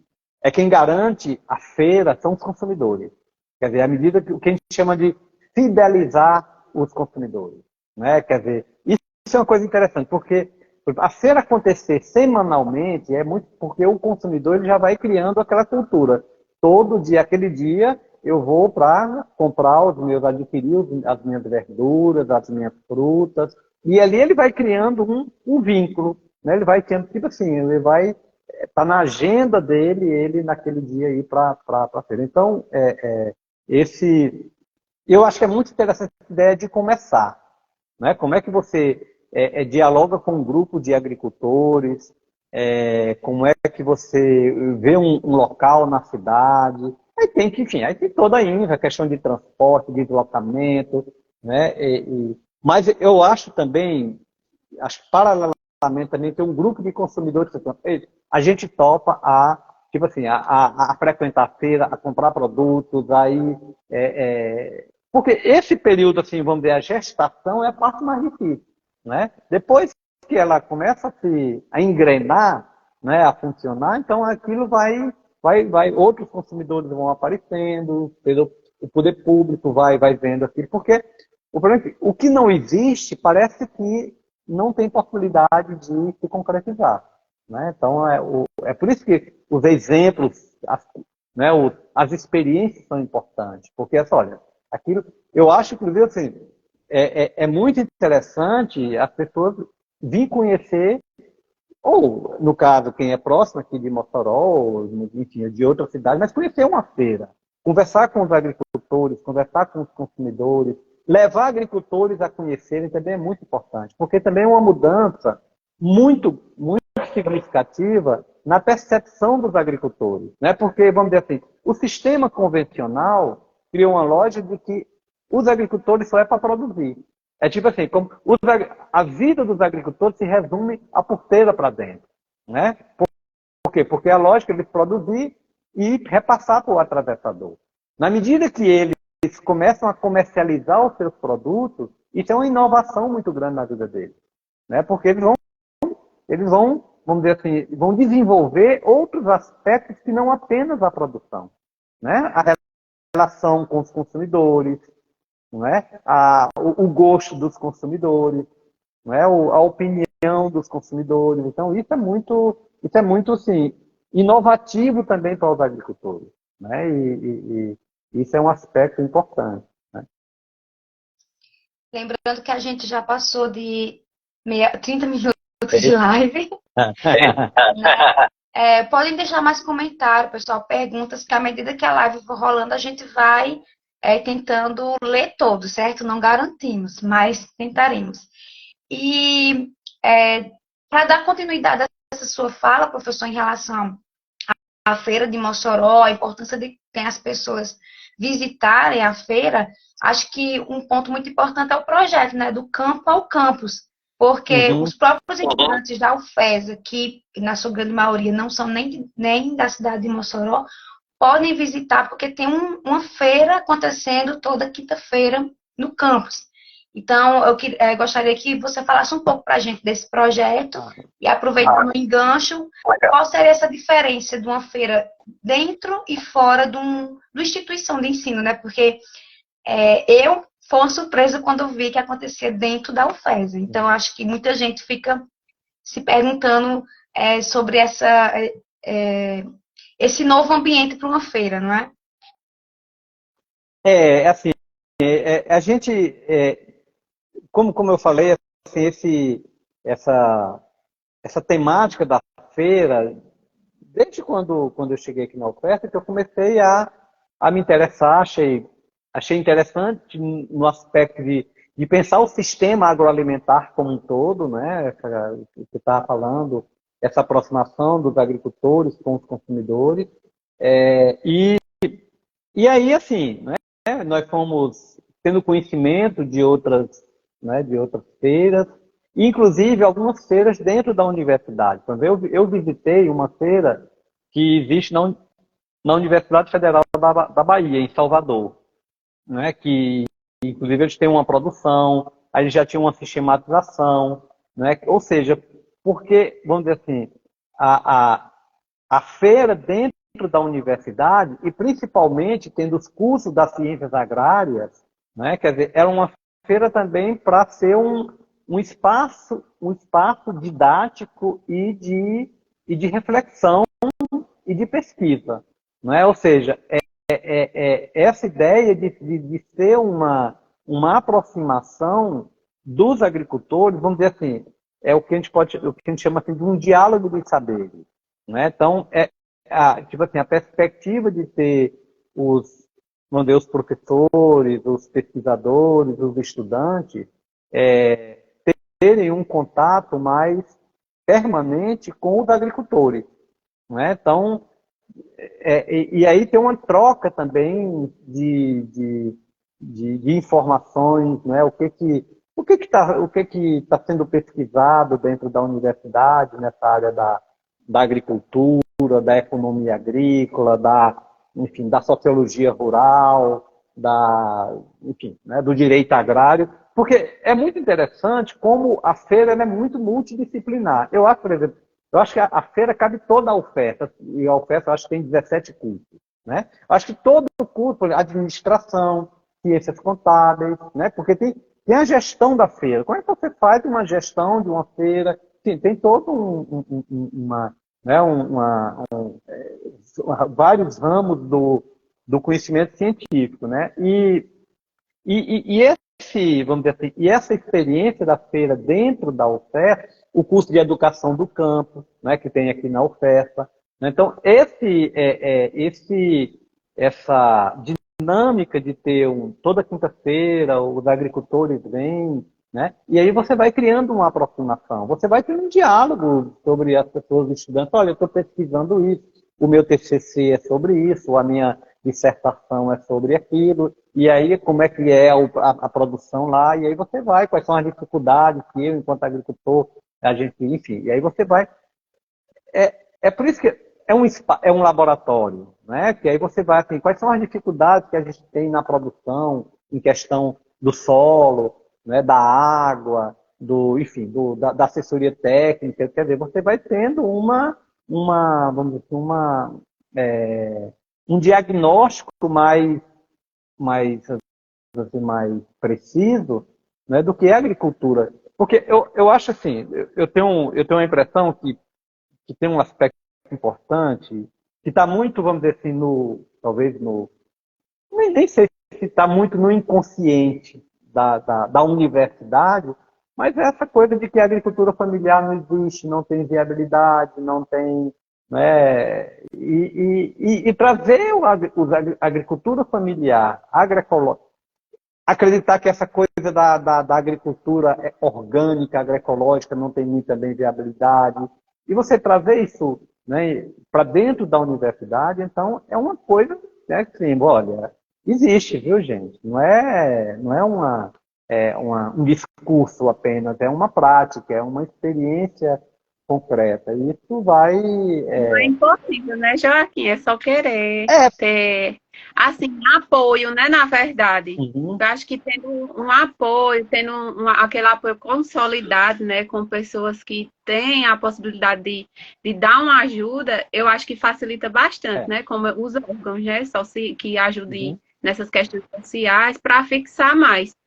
garante a feira são os consumidores. Quer dizer, à medida que o que a gente chama de fidelizar os consumidores. Né? Quer dizer, isso é uma coisa interessante, porque a feira acontecer semanalmente é muito porque o consumidor ele já vai criando aquela cultura. Todo dia, aquele dia, eu vou para comprar adquirir as minhas verduras, as minhas frutas, e ali ele vai criando um vínculo. Né? Ele vai tendo, tipo assim, ele vai estar na agenda dele, ele naquele dia ir para a feira. Então, eu acho que é muito interessante essa ideia de começar. Né? Como é que você dialoga com um grupo de agricultores, como é que você vê um local na cidade. Aí tem toda a questão de transporte, de deslocamento, né? Mas eu acho também acho que paralelamente também tem um grupo de consumidores que estão, a gente topa tipo assim, a frequentar a feira, a comprar produtos, aí, porque esse período, assim, vamos dizer, a gestação é a parte mais difícil, né? Depois que ela começa a engrenar, né, a funcionar, então aquilo vai, outros consumidores vão aparecendo, o poder público vai vendo aquilo, porque o problema é que o que não existe parece que não tem possibilidade de se concretizar. Né? Então, é por isso que os exemplos, né, as experiências são importantes. Porque, olha, aquilo, eu acho, inclusive, assim, é muito interessante as pessoas vir conhecer, ou, no caso, quem é próximo aqui de Mossoró, ou, enfim, de outra cidade, mas conhecer uma feira, conversar com os agricultores, conversar com os consumidores, levar agricultores a conhecerem também é muito importante, porque também é uma mudança muito significativa na percepção dos agricultores, né? Porque, vamos dizer assim, o sistema convencional criou uma lógica de que os agricultores só é para produzir. É tipo assim, como a vida dos agricultores se resume a porteira para dentro, né? Por quê? Porque a lógica é de produzir e repassar para o atravessador. Na medida que eles começam a comercializar os seus produtos, isso é uma inovação muito grande na vida deles, né? Porque eles vão, vamos dizer assim, vão desenvolver outros aspectos que não apenas a produção, né? A relação com os consumidores, não é? O gosto dos consumidores, não é? A opinião dos consumidores. Então, isso é muito assim, inovativo também para os agricultores, né? E isso é um aspecto importante. Né? Lembrando que a gente já passou de 30 minutos de live. Né? Podem deixar mais comentários, pessoal, perguntas, que à medida que a live for rolando, a gente vai tentando ler todos, certo? Não garantimos, mas tentaremos. E para dar continuidade a essa sua fala, professor, em relação à feira de Mossoró, a importância de ter as pessoas visitarem a feira, acho que um ponto muito importante é o projeto, né, do campo ao campus, porque os próprios integrantes da UFESA, que na sua grande maioria não são nem da cidade de Mossoró, podem visitar, porque tem uma feira acontecendo toda quinta-feira no campus. Então, eu gostaria que você falasse um pouco para a gente desse projeto e, aproveitando o engancho, qual seria essa diferença de uma feira dentro e fora de uma instituição de ensino, né? Porque eu foi uma surpresa quando eu vi que acontecia dentro da UFES. Então, acho que muita gente fica se perguntando sobre esse novo ambiente para uma feira, não é? Assim, a gente, como eu falei, assim, essa temática da feira, desde quando eu cheguei aqui na oferta, que eu comecei a me interessar, achei interessante no aspecto de pensar o sistema agroalimentar como um todo, né? Você estava falando, essa aproximação dos agricultores com os consumidores. E aí, assim, né? Nós fomos tendo conhecimento de outras feiras, inclusive algumas feiras dentro da universidade. Eu visitei uma feira que existe na Universidade Federal da Bahia, em Salvador, né? Que inclusive eles têm uma produção, aí eles já tinham uma sistematização, né? Ou seja, porque, vamos dizer assim, a feira dentro da universidade, e principalmente tendo os cursos das ciências agrárias, né? Quer dizer, era uma feira também para ser um espaço didático e de reflexão e de pesquisa. Não é? Ou seja, essa ideia de ser uma aproximação dos agricultores, vamos dizer assim, é o que a gente chama assim, de um diálogo dos saberes. Né? Então, tipo assim, a perspectiva de ter vamos dizer, os professores, os pesquisadores, os estudantes, terem um contato mais permanente com os agricultores. Né? Então, e aí tem uma troca também de informações, né? o que que tá sendo pesquisado dentro da universidade nessa área da agricultura, da economia agrícola, enfim, da sociologia rural, enfim, né, do direito agrário, porque é muito interessante como a feira ela é muito multidisciplinar. Eu acho, por exemplo, que a feira cabe toda a oferta, e a oferta eu acho que tem 17 cursos, né? Eu acho que todo o curso, por exemplo, administração, ciências contábeis, né? Porque tem a gestão da feira. Como é que você faz uma gestão de uma feira? Tem todo uma, né, vários ramos do conhecimento científico, né? Vamos dizer assim, e essa experiência da feira dentro da oferta, o curso de educação do campo, né, que tem aqui na oferta, né? Então, essa dinâmica de ter toda quinta-feira os agricultores vêm, né? E aí você vai criando uma aproximação, você vai tendo um diálogo sobre as pessoas, os estudantes. Olha, eu estou pesquisando isso, o meu TCC é sobre isso, a minha dissertação é sobre aquilo, e aí como é que é a produção lá, e aí você vai, quais são as dificuldades que eu, enquanto agricultor, a gente, enfim, e aí você vai. É por isso que é um laboratório, né? Que aí você vai assim, quais são as dificuldades que a gente tem na produção, em questão do solo, né? Da água, enfim, da assessoria técnica, quer dizer, você vai tendo vamos dizer assim, um diagnóstico mais preciso, né, do que é a agricultura. Porque eu acho assim, eu tenho a impressão que tem um aspecto importante, que está muito, vamos dizer assim, talvez nem sei se está muito no inconsciente da universidade, mas é essa coisa de que a agricultura familiar não existe, não tem viabilidade, não tem. Né, e trazer a agricultura familiar, agroecológica, acreditar que essa coisa da agricultura orgânica, agroecológica, não tem muita bem viabilidade, e você trazer isso, né, para dentro da universidade, então é uma coisa, né, assim, olha, existe, viu, gente? Não é um discurso apenas, é uma prática, é uma experiência concreta. E isso vai. Não é impossível, né, Joaquim? É só querer ter, assim, apoio, né, na verdade. Uhum. Eu acho que tendo um apoio, tendo aquele apoio consolidado, né, com pessoas que têm a possibilidade de dar uma ajuda, eu acho que facilita bastante, né, como os órgãos, né, que ajudem nessas questões sociais para fixar mais.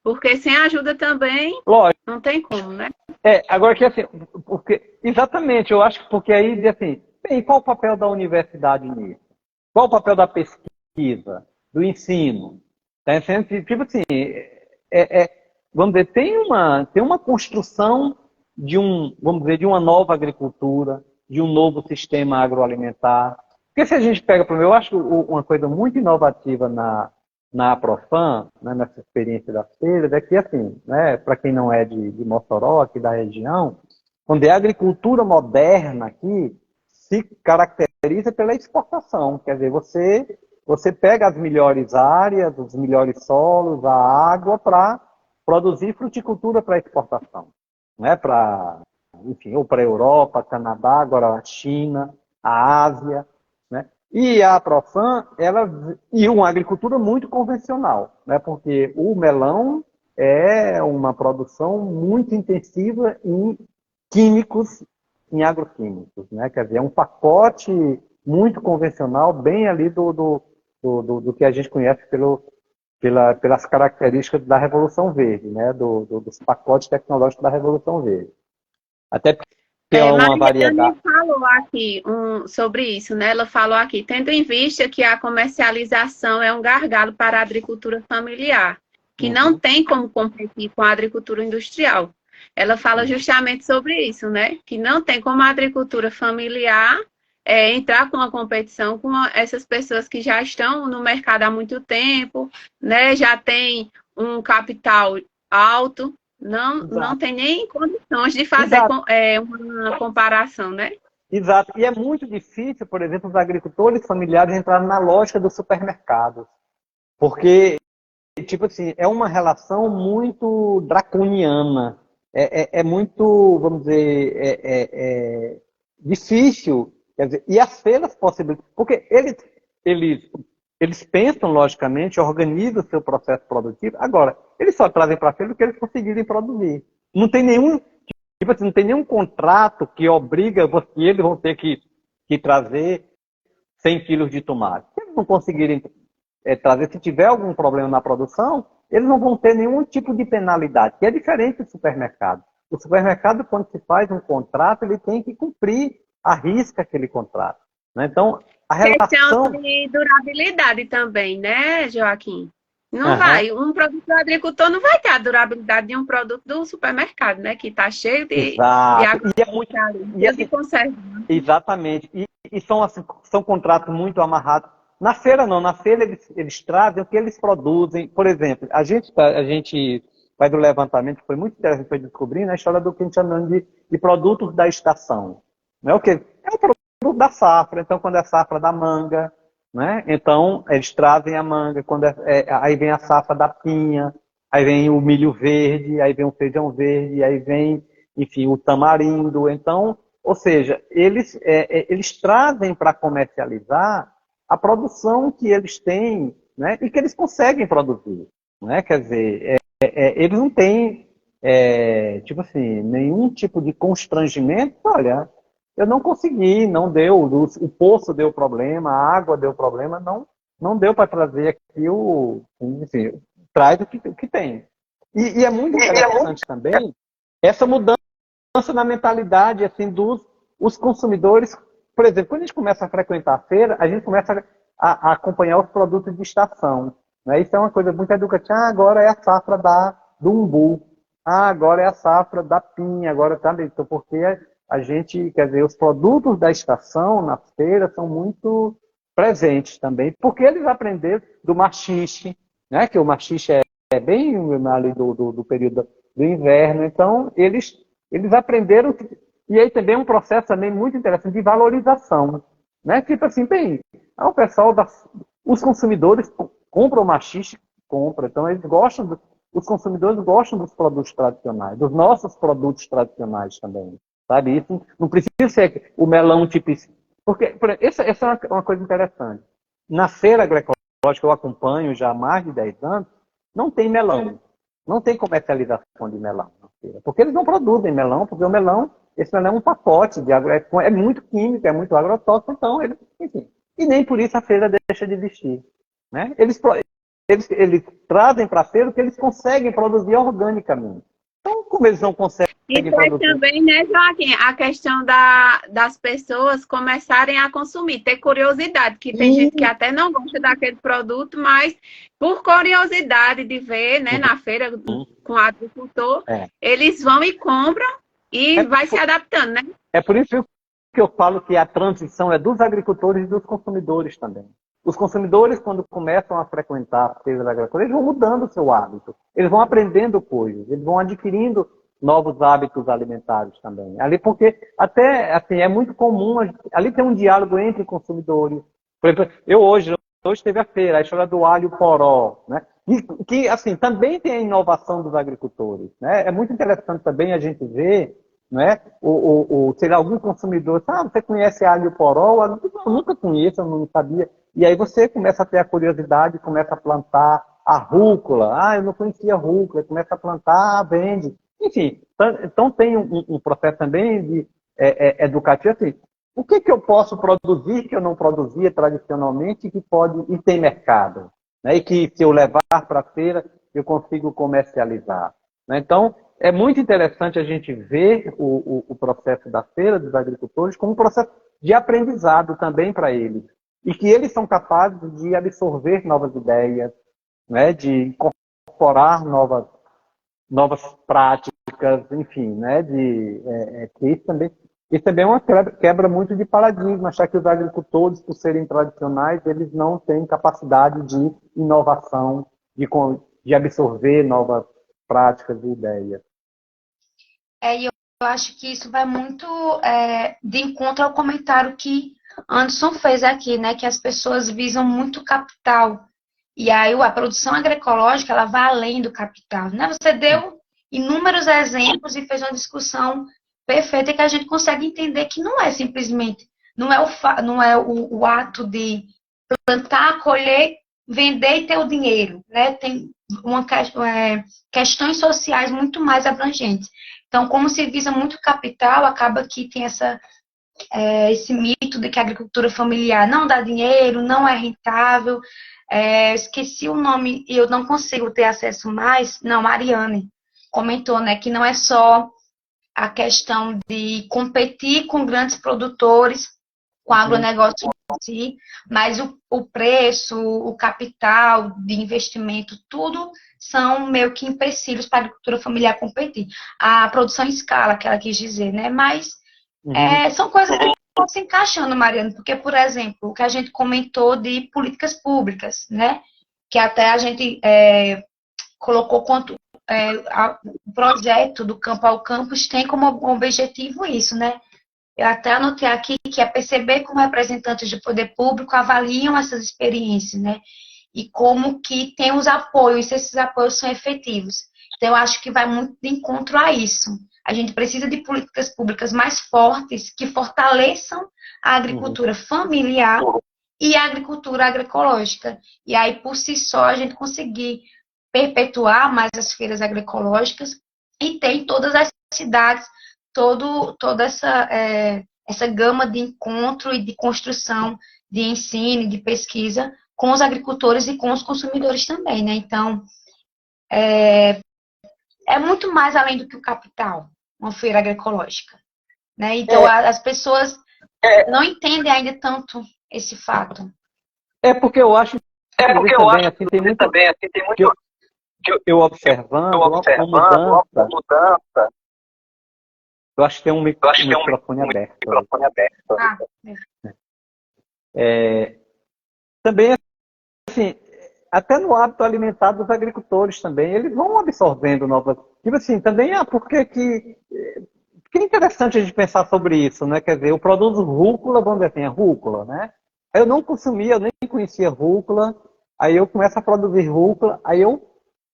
Porque sem ajuda também Lógico. não tem como, né? Agora que assim, exatamente, eu acho que porque aí, assim, bem, qual o papel da universidade nisso? Qual o papel da pesquisa, do ensino? Tá entendendo? Tipo assim, vamos dizer, tem uma construção vamos dizer, de uma nova agricultura, de um novo sistema agroalimentar. Porque se a gente pega, eu acho uma coisa muito inovativa na Aprofam, né, nessa experiência das feiras, é que, assim, né, para quem não é de Mossoró, aqui da região, onde a agricultura moderna aqui se caracteriza pela exportação. Quer dizer, você pega as melhores áreas, os melhores solos, a água para produzir fruticultura para exportação. Né, enfim, ou para a Europa, Canadá, agora a China, a Ásia, né? E a Aprofam, e uma agricultura muito convencional, né? Porque o melão é uma produção muito intensiva em químicos, em agroquímicos, né? Quer dizer, é um pacote muito convencional, bem ali do que a gente conhece pelas características da Revolução Verde, né? Dos pacotes tecnológicos da Revolução Verde. Até porque é uma variedade. Falou aqui sobre isso, né? Ela falou aqui, tendo em vista que a comercialização é um gargalo para a agricultura familiar, que não tem como competir com a agricultura industrial. Ela fala justamente sobre isso, né? Que não tem como a agricultura familiar entrar com uma competição com essas pessoas que já estão no mercado há muito tempo, né? Já tem um capital alto. Não tem nem condições de fazer uma comparação, né? Exato. E é muito difícil, por exemplo, os agricultores familiares entrarem na lógica dos supermercados. Porque tipo assim, é uma relação muito draconiana. É muito, vamos dizer, difícil. Quer dizer, e as feiras possibilitam. Porque eles, eles pensam, logicamente, organizam o seu processo produtivo. Agora, eles só trazem para a feira o que eles conseguirem produzir. Não tem nenhum, tipo assim, não tem nenhum contrato que obriga que eles vão ter que trazer 100 quilos de tomate. Se eles não conseguirem trazer, se tiver algum problema na produção, eles não vão ter nenhum tipo de penalidade, que é diferente do supermercado. O supermercado, quando se faz um contrato, ele tem que cumprir a risca aquele contrato. Né? Então, a Questão relação... de durabilidade também, né, Joaquim? Não Aham. vai. Um produto do agricultor não vai ter a durabilidade de um produto do supermercado, né? Que está cheio de Exato. água E é muito... E de assim, conserva. exatamente. E são, assim, são contratos muito amarrados. Na feira não, na feira eles trazem o que eles produzem. Por exemplo, a gente faz do levantamento, foi muito interessante, foi descobrindo a história do que a gente chama de produtos da estação. Não é o quê? É o produto da safra. Então, quando é safra da manga, né? Então, eles trazem a manga, aí vem a safra da pinha, aí vem o milho verde, aí vem o feijão verde, aí vem, enfim, o tamarindo. Então, ou seja, eles trazem para comercializar a produção que eles têm, né, e que eles conseguem produzir. Né? Quer dizer, eles não têm, tipo assim, nenhum tipo de constrangimento. Olha, eu não consegui, não deu, o poço deu problema, a água deu problema, não deu para trazer aqui enfim, traz o que tem. E é muito interessante também essa mudança na mentalidade assim dos os consumidores. Por exemplo, quando a gente começa a frequentar a feira, a gente começa a acompanhar os produtos de estação. Né? Isso é uma coisa muito educativa. Ah, agora é a safra do umbu. Ah, agora é a safra da pinha. Agora tá, então, porque a gente, quer dizer, os produtos da estação na feira são muito presentes também, porque eles aprenderam do machixe, né? Que o machixe é bem ali do período do inverno. Então, eles aprenderam, e aí também é um processo também muito interessante de valorização. Né? Tipo assim, bem, o pessoal, os consumidores compram machixe, compram, então eles gostam, os consumidores gostam dos produtos tradicionais, dos nossos produtos tradicionais também. Sabe? Isso não precisa ser o melão típico. Porque essa é uma coisa interessante. Na feira agroecológica que eu acompanho já há mais de 10 anos, não tem melão. Não tem comercialização de melão na feira. Porque eles não produzem melão, porque esse melão é um pacote de é muito químico, é muito agrotóxico, então enfim. E nem por isso a feira deixa de existir. Né? Eles trazem para a feira o que eles conseguem produzir organicamente. Então, como eles não conseguem E traz produzir... também, né, Joaquim, a questão das pessoas começarem a consumir, ter curiosidade, que tem gente que até não gosta daquele produto, mas por curiosidade de ver, né, na feira com o agricultor, eles vão e compram e vai se adaptando, né? É por isso que eu falo que a transição é dos agricultores e dos consumidores também. Os consumidores, quando começam a frequentar a feira da agricultura, eles vão mudando o seu hábito. Eles vão aprendendo coisas, eles vão adquirindo novos hábitos alimentares também. Ali, porque até assim, é muito comum, ali tem um diálogo entre consumidores. Por exemplo, hoje teve a feira, a história do alho poró, né? E que, assim, também tem a inovação dos agricultores. Né? É muito interessante também a gente ver, né? Sei lá, algum consumidor, você conhece alho poró? Eu nunca conheço, eu não sabia. E aí você começa a ter a curiosidade, começa a plantar a rúcula. Ah, eu não conhecia a rúcula. Começa a plantar, vende. Enfim, então tem um processo também de educativo. Assim, o que eu posso produzir que eu não produzia tradicionalmente e tem mercado? Né? E que se eu levar para a feira, eu consigo comercializar. Né? Então, é muito interessante a gente ver o processo da feira dos agricultores como um processo de aprendizado também para eles. E que eles são capazes de absorver novas ideias, né? De incorporar novas práticas, enfim, né? Isso também é uma quebra muito de paradigma, achar que os agricultores, por serem tradicionais, eles não têm capacidade de inovação, de absorver novas práticas e ideias. E eu acho que isso vai muito de encontro ao comentário que Anderson fez aqui, né? Que as pessoas visam muito capital. E aí a produção agroecológica, ela vai além do capital, né? Você deu inúmeros exemplos e fez uma discussão perfeita que a gente consegue entender que não é simplesmente, não é o ato de plantar, colher, vender e ter o dinheiro, né? Tem questões sociais muito mais abrangentes. Então, como se visa muito capital, acaba que tem esse mito de que a agricultura familiar não dá dinheiro, não é rentável. Esqueci o nome e eu não consigo ter acesso mais. Não, Mariane comentou, né, que não é só a questão de competir com grandes produtores, com o agronegócio em si, mas o preço, o capital de investimento, tudo são meio que empecilhos para a agricultura familiar competir. A produção em escala, que ela quis dizer, né? Mas são coisas que estão se encaixando, Mariana, porque, por exemplo, o que a gente comentou de políticas públicas, né? Que até a gente colocou quanto o projeto do Campo ao Campus tem como objetivo isso, né? Eu até anotei aqui que é perceber como representantes de poder público avaliam essas experiências, né? E como que tem os apoios, se esses apoios são efetivos. Então, eu acho que vai muito de encontro a isso. A gente precisa de políticas públicas mais fortes que fortaleçam a agricultura familiar e a agricultura agroecológica. E aí, por si só, a gente conseguir perpetuar mais as feiras agroecológicas e ter em todas as cidades toda essa gama de encontro e de construção de ensino, de pesquisa com os agricultores e com os consumidores também, né? Então, é muito mais além do que o capital, uma feira agroecológica, né? Então, as pessoas não entendem ainda tanto esse fato. Porque eu acho que também, assim, tem muito que eu observando uma mudança. Eu acho que tem um microfone aberto. Também, assim, até no hábito alimentar dos agricultores também, eles vão absorvendo novas... Tipo assim, também, porque que é interessante a gente pensar sobre isso, né? Quer dizer, eu produzo rúcula, vamos dizer assim, é rúcula, né? Eu não consumia, eu nem conhecia rúcula, aí eu começo a produzir rúcula,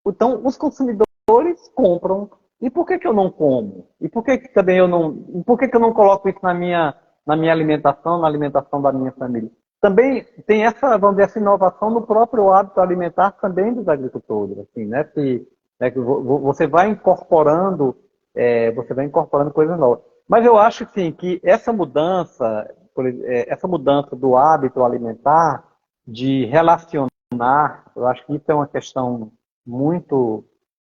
então os consumidores compram. E por que eu não como? E por que também eu não... Por que eu não coloco isso na minha alimentação, na alimentação da minha família? Também tem vamos dizer, essa inovação no próprio hábito alimentar também dos agricultores, assim, né? Que você vai incorporando coisas novas. Mas eu acho, sim, que essa mudança do hábito alimentar, de relacionar, eu acho que isso é uma questão muito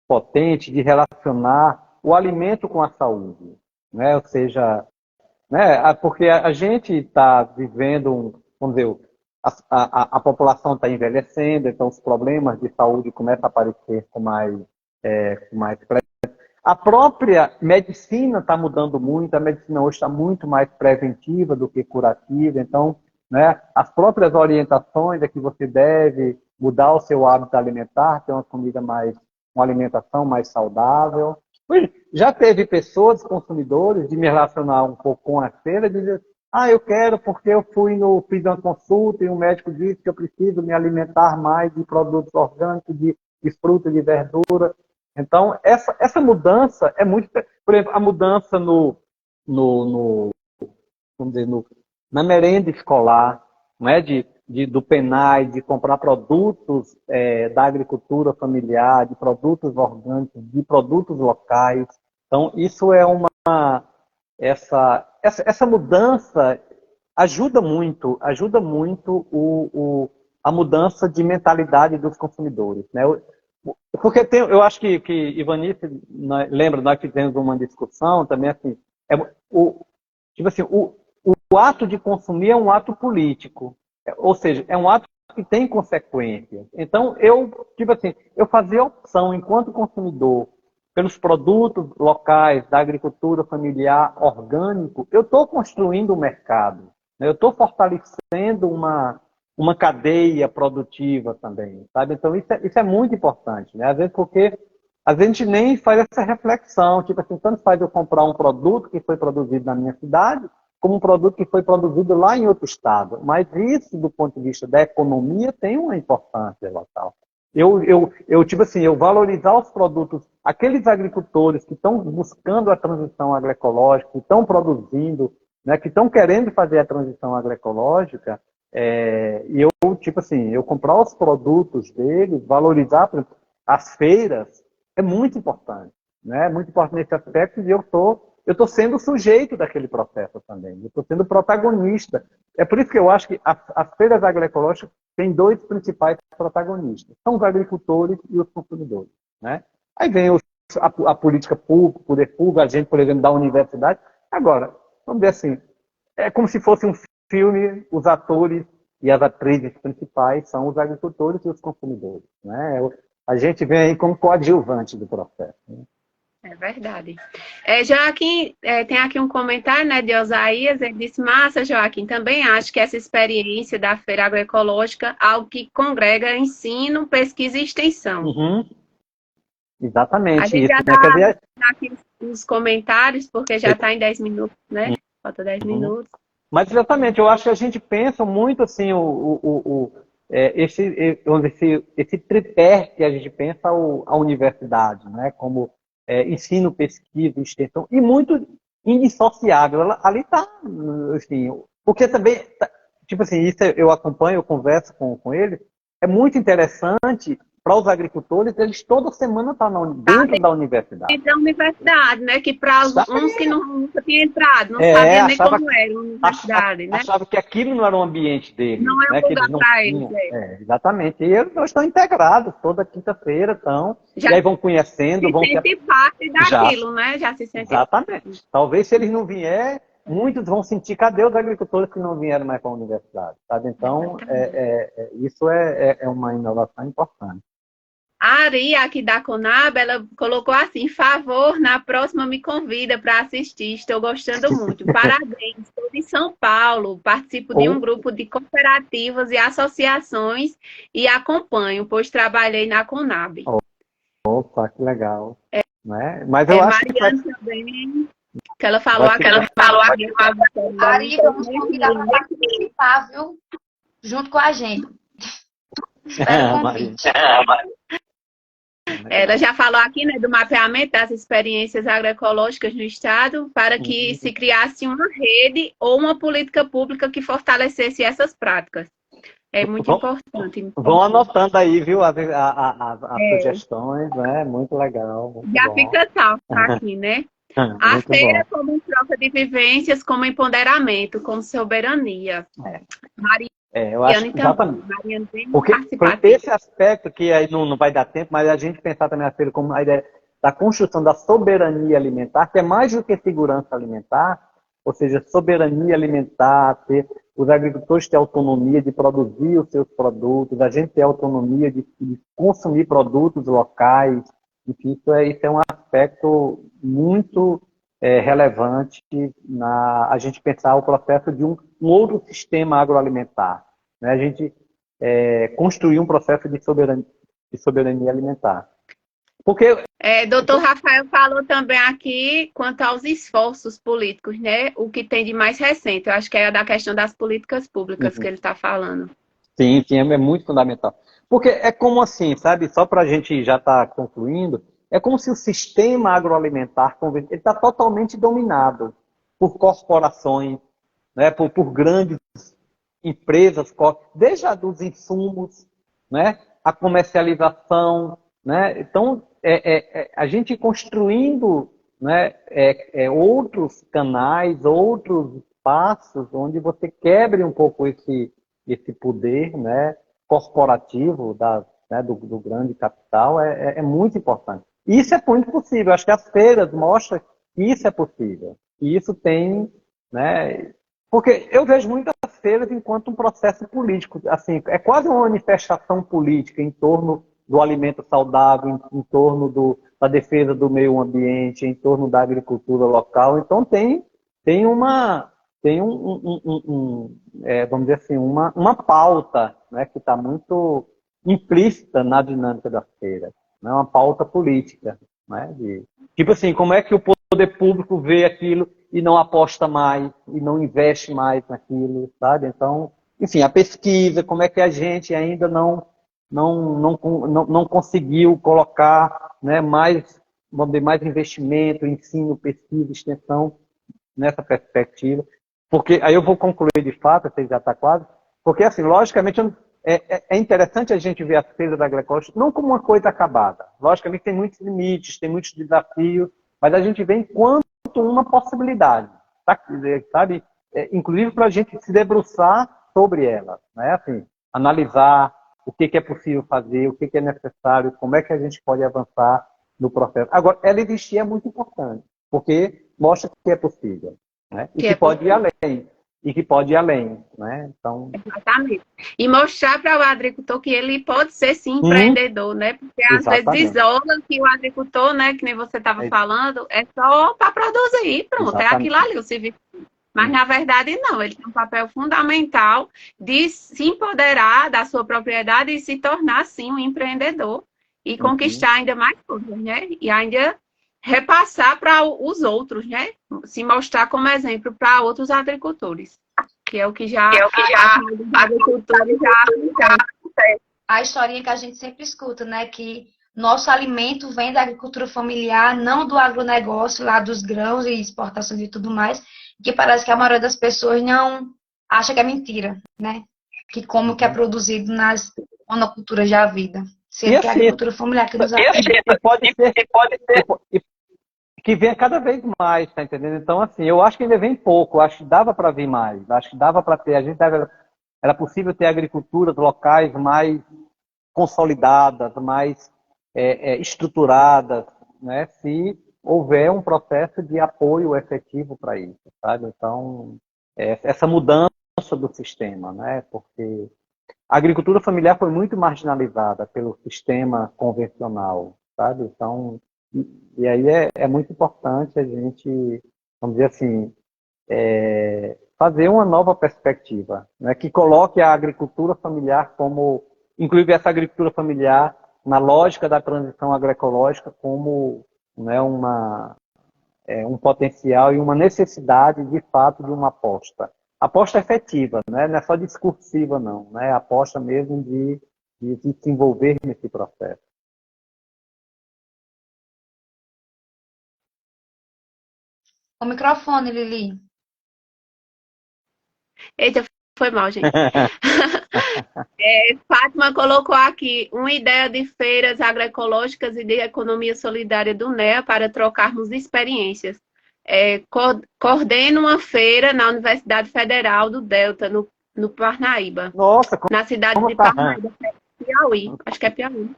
potente de relacionar o alimento com a saúde, né? Ou seja, né? Porque a gente está vivendo, vamos dizer, a população está envelhecendo, então os problemas de saúde começam a aparecer com mais frequência. A própria medicina está mudando muito, a medicina hoje está muito mais preventiva do que curativa, então, né, as próprias orientações é que você deve mudar o seu hábito alimentar, ter uma alimentação mais saudável. Já teve pessoas, consumidores, de me relacionar um pouco com a feira, de dizer, eu quero porque eu fiz uma consulta e um médico disse que eu preciso me alimentar mais de produtos orgânicos, de fruta, de verdura. Então, essa mudança é muito... Por exemplo, a mudança vamos dizer, na merenda escolar, não é? Do PENAI, de comprar produtos da agricultura familiar, de produtos orgânicos, de produtos locais. Então, isso é essa mudança ajuda muito a mudança de mentalidade dos consumidores, né? Porque eu acho que Ivanice, lembra, nós fizemos uma discussão também, assim, tipo assim, o ato de consumir é um ato político, ou seja, é um ato que tem consequências. Então, eu fazia opção enquanto consumidor pelos produtos locais da agricultura familiar orgânico, eu estou construindo um mercado, né? Eu estou fortalecendo uma cadeia produtiva também, sabe? Então, isso é muito importante, né? Às vezes, porque a gente nem faz essa reflexão, tipo assim, tanto faz eu comprar um produto que foi produzido na minha cidade, como um produto que foi produzido lá em outro estado. Mas isso, do ponto de vista da economia, tem uma importância local. Tipo assim, eu valorizar os produtos, aqueles agricultores que estão buscando a transição agroecológica, que estão produzindo, né, que estão querendo fazer a transição agroecológica, e tipo assim, eu comprar os produtos deles, valorizar as feiras, é muito importante, né? É muito importante nesse aspecto, e eu tô sendo sujeito daquele processo também, eu estou sendo protagonista. É por isso que eu acho que as feiras agroecológicas têm dois principais protagonistas, são os agricultores e os consumidores, né? Aí vem a política pública, o poder público, a gente, por exemplo, da universidade. Agora, vamos dizer assim, é como se fosse um filme, os atores e as atrizes principais são os agricultores e os consumidores, né? A gente vem aí como coadjuvante do processo, né? É verdade. Joaquim, tem aqui um comentário, né, de Osaías, ele disse, massa, Joaquim, também acho que essa experiência da Feira Agroecológica é algo que congrega ensino, pesquisa e extensão. Uhum. Exatamente. A gente isso, já né? Quer dizer, aqui os comentários, porque já está em 10 minutos, né? Falta 10 minutos. Mas exatamente, eu acho que a gente pensa muito assim, esse tripé que a gente pensa a universidade, né? Como ensino, pesquisa, extensão, e muito indissociável. Ali está, assim, porque também, tipo assim, isso eu acompanho, eu converso com eles, é muito interessante para os agricultores, eles toda semana estão dentro da universidade. Da universidade, né? Que para uns que nunca tinham entrado, não sabiam nem como era a universidade, né? Achava que aquilo não era um ambiente deles. Não é um lugar para eles. Exatamente. E eles estão integrados, toda quinta-feira estão. E aí vão conhecendo. Se sente parte daquilo, né? Já se sente. Exatamente. Talvez se eles não vierem, muitos vão sentir, cadê os agricultores que não vieram mais para a universidade? Sabe? Então, isso é uma inovação importante. A Ari, aqui da Conab, ela colocou assim, favor, na próxima me convida para assistir, estou gostando muito. Parabéns, estou em São Paulo, participo de um grupo de cooperativas e associações e acompanho, pois trabalhei na Conab. Opa, que legal. Né? Mas eu acho Mariana que também, que ela falou aqui. Ari, vamos convidar para participar, viu? Junto com a gente. Espero o convite. Ela já falou aqui, né, do mapeamento das experiências agroecológicas no Estado para que se criasse uma rede ou uma política pública que fortalecesse essas práticas. É muito importante. Vão anotando aí, viu, as sugestões, né? Muito legal. Muito já bom. Fica salvo aqui, né? A feira como em troca de vivências, como empoderamento, como soberania. Eu acho que exatamente. Porque esse aspecto que aí não vai dar tempo, mas a gente pensar também a feira como a ideia da construção da soberania alimentar, que é mais do que segurança alimentar, ou seja, soberania alimentar, os agricultores têm autonomia de produzir os seus produtos, a gente tem autonomia de consumir produtos locais. Enfim, isso é um aspecto muito relevante a gente pensar o processo de um outro sistema agroalimentar. Né? A gente construir um processo de soberania alimentar. Porque doutor Rafael falou também aqui quanto aos esforços políticos, né? O que tem de mais recente. Eu acho que é da questão das políticas públicas que ele está falando. Sim, é muito fundamental. Porque é como assim, sabe? Só para a gente já estar concluindo, é como se o sistema agroalimentar está totalmente dominado por corporações, né? por grandes empresas, desde dos insumos, né? A comercialização, né? Então, a gente construindo, né? Outros canais, outros espaços onde você quebre um pouco esse poder, né? Corporativo do grande capital é muito importante. Isso é muito possível. Acho que as feiras mostram que isso é possível. E isso tem, né? Porque eu vejo muitas feiras enquanto um processo político. Assim, é quase uma manifestação política em torno do alimento saudável, em torno da defesa do meio ambiente, em torno da agricultura local. Então tem vamos dizer assim, uma pauta, né, que está muito implícita na dinâmica da feira. Né, uma pauta política, né, Tipo assim, como é que o poder público vê aquilo e não aposta mais, e não investe mais naquilo, sabe? Então, enfim, a pesquisa, como é que a gente ainda não conseguiu colocar, né, mais, vamos dizer, mais investimento, ensino, pesquisa, extensão nessa perspectiva. Porque, aí eu vou concluir de fato, você já está quase, porque assim, logicamente, é interessante a gente ver a feira da agroecologia não como uma coisa acabada. Logicamente tem muitos limites, tem muitos desafios, mas a gente vê enquanto uma possibilidade, tá? Sabe? Inclusive para a gente se debruçar sobre ela, né? Assim, analisar o que é possível fazer, o que é necessário, como é que a gente pode avançar no processo. Agora, ela existir é muito importante, porque mostra que é possível, né? E que pode ir além. E que pode ir além, né? Então... Exatamente. E mostrar para o agricultor que ele pode ser, sim, empreendedor, né? Porque às vezes isola que o agricultor, né, que nem você estava falando, é só para produzir, pronto, é aquilo ali, o serviço. Mas, na verdade, não. Ele tem um papel fundamental de se empoderar da sua propriedade e se tornar, sim, um empreendedor. E conquistar ainda mais coisas, né? E ainda repassar para os outros, né? Se mostrar como exemplo para outros agricultores. Que é o que já os agricultores já acontece. A historinha que a gente sempre escuta, né? Que nosso alimento vem da agricultura familiar, não do agronegócio, lá dos grãos e exportações e tudo mais, que parece que a maioria das pessoas não acha que é mentira, né? Que como que é produzido nas monoculturas da vida. Sendo que a agricultura familiar que nos alimenta. Pode ser que venha cada vez mais, tá entendendo? Então, assim, eu acho que ainda vem pouco, acho que dava para vir mais, acho que dava para ter, era possível ter agriculturas locais mais consolidadas, mais estruturadas, né, se houver um processo de apoio efetivo para isso, sabe? Então, essa mudança do sistema, né, porque a agricultura familiar foi muito marginalizada pelo sistema convencional, sabe? Então, e aí é muito importante a gente, vamos dizer assim, fazer uma nova perspectiva, né, que coloque a agricultura familiar como, inclusive essa agricultura familiar na lógica da transição agroecológica como, né, um potencial e uma necessidade, de fato, de uma aposta. Aposta efetiva, né? Não é só discursiva, não. Né? Aposta mesmo de se envolver nesse processo. O microfone, Lili. Eita, foi mal, gente. Fátima colocou aqui uma ideia de feiras agroecológicas e de economia solidária do NEA para trocarmos experiências. Coordena uma feira na Universidade Federal do Delta, no Parnaíba. Nossa, na cidade de Parnaíba, Piauí. Acho que é Piauí.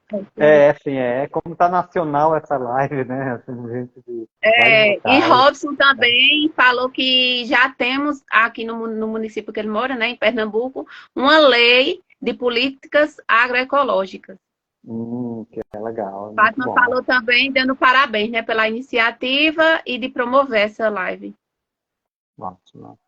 Como está nacional essa live, né? Assim, gente e Robson também falou que já temos aqui no município que ele mora, né, em Pernambuco, uma lei de políticas agroecológicas. Que é legal. Fátima falou também, dando parabéns, né, pela iniciativa e de promover essa live. Ótimo.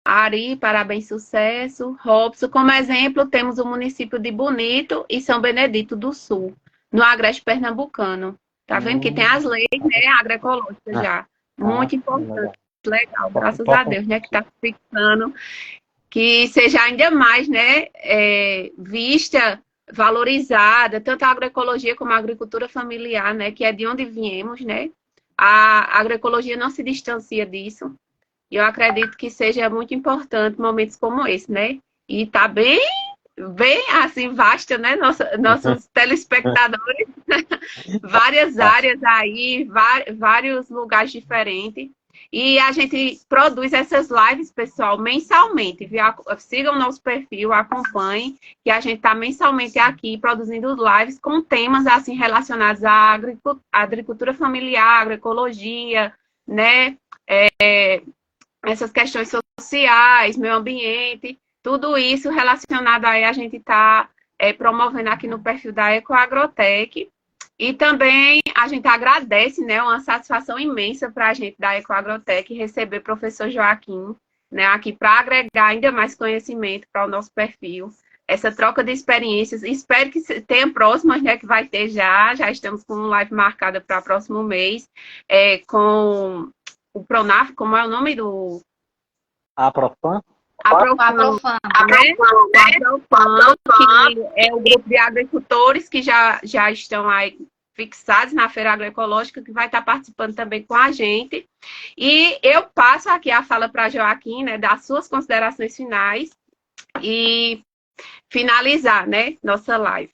Ari, parabéns, sucesso. Robson, como exemplo, temos o município de Bonito e São Benedito do Sul, no Agreste Pernambucano. Tá vendo que tem as leis, né, agroecológicas já. Muito importante. Legal, graças a Deus, né, que está fixando que seja ainda mais, né, vista, valorizada, tanto a agroecologia como a agricultura familiar, né, que é de onde viemos, né. A agroecologia não se distancia disso. E eu acredito que seja muito importante momentos como esse, né? E tá bem assim, vasta, né? Nossos telespectadores. Várias áreas aí, vários lugares diferentes. E a gente produz essas lives, pessoal, mensalmente. Sigam o nosso perfil, acompanhem, que a gente está mensalmente aqui produzindo lives com temas assim relacionados à agricultura familiar, agroecologia, né? Essas questões sociais, meio ambiente, tudo isso relacionado aí a gente está promovendo aqui no perfil da EcoAgrotech. E também a gente agradece, né, uma satisfação imensa para a gente da EcoAgrotech receber o professor Joaquim, né, aqui para agregar ainda mais conhecimento para o nosso perfil. essa troca de experiências. Espero que tenha próximas, né, que vai ter já estamos com uma live marcada para o próximo mês, com o Pronaf, como é o nome do... A Profan? A Profam, né? A Profam, que é o grupo de agricultores que já estão aí fixados na Feira Agroecológica, que vai estar participando também com a gente. E eu passo aqui a fala para a Joaquim, né, das suas considerações finais e finalizar, né, nossa live.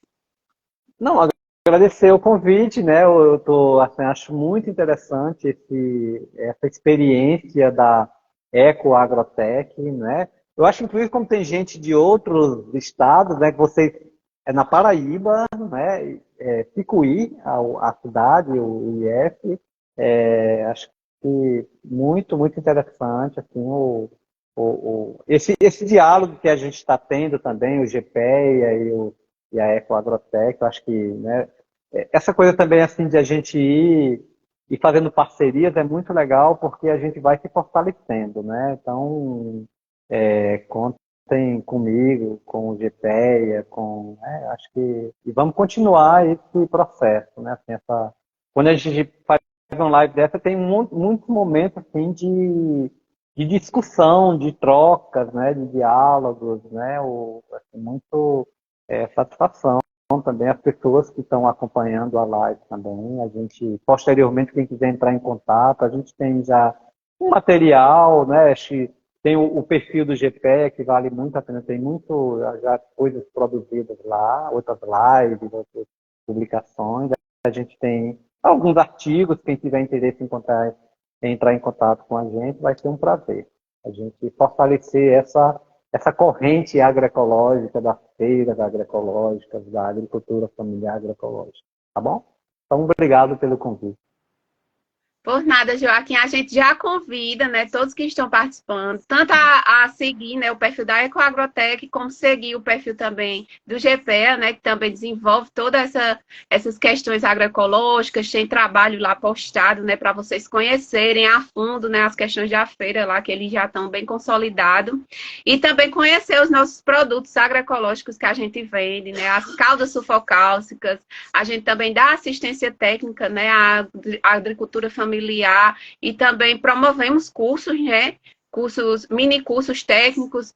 Não, agradecer o convite, né? Eu tô, assim, acho muito interessante essa experiência da Ecoagrotech, né? Eu acho, inclusive, como tem gente de outros estados, né? Que vocês é na Paraíba, né? Picuí, a cidade, o IF. Acho que muito interessante, assim, esse diálogo que a gente está tendo também, o GPEA e a Ecoagrotech, eu acho que, né, essa coisa também assim de a gente ir fazendo parcerias é muito legal porque a gente vai se fortalecendo, né? Então, contem comigo, com o GPEA, acho que e vamos continuar esse processo, né? Assim, quando a gente faz uma live dessa, tem muitos momentos assim de discussão, de trocas, né? De diálogos, né? Assim, muito satisfação também as pessoas que estão acompanhando a live também. A gente, posteriormente, quem quiser entrar em contato, a gente tem já um material, né? Tem o perfil do GPE, que vale muito a pena, tem muito já coisas produzidas lá, outras lives, outras publicações. A gente tem alguns artigos, quem tiver interesse em entrar em contato com a gente, vai ser um prazer. A gente fortalecer essa corrente agroecológica, das feiras agroecológicas, da agricultura familiar agroecológica. Tá bom? Então, obrigado pelo convite. Por nada, Joaquim, a gente já convida, né, todos que estão participando, tanto a seguir, né, o perfil da Ecoagrotech, como seguir o perfil também do GPEA, né, que também desenvolve todas essas questões agroecológicas, tem trabalho lá postado, né, para vocês conhecerem a fundo, né, as questões da feira lá, que eles já estão bem consolidados, e também conhecer os nossos produtos agroecológicos que a gente vende, né, as caldas sulfocálcicas, a gente também dá assistência técnica, né, à agricultura familiar, e também promovemos cursos, né? Mini cursos técnicos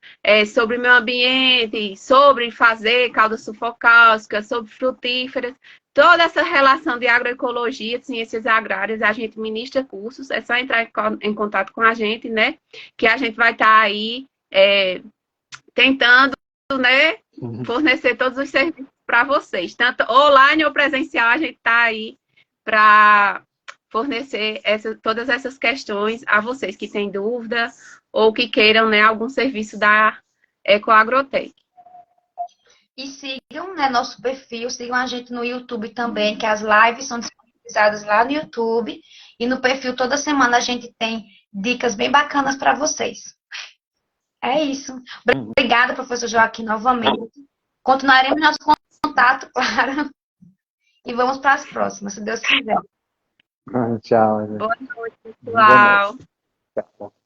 sobre meio ambiente, sobre fazer caldas sulfocálcicas, sobre frutíferas, toda essa relação de agroecologia, ciências agrárias, a gente ministra cursos, é só entrar em contato com a gente, né? Que a gente vai estar aí tentando, né? Fornecer todos os serviços para vocês, tanto online ou presencial, a gente está aí para fornecer todas essas questões a vocês que têm dúvida ou que queiram, né, algum serviço da Ecoagrotech. E sigam, né, nosso perfil, sigam a gente no YouTube também, que as lives são disponibilizadas lá no YouTube. E no perfil toda semana a gente tem dicas bem bacanas para vocês. É isso. Obrigada, professor Joaquim, novamente. Continuaremos nosso contato, claro. E vamos para as próximas, se Deus quiser. Tchau. Boa noite, pessoal. Boa noite.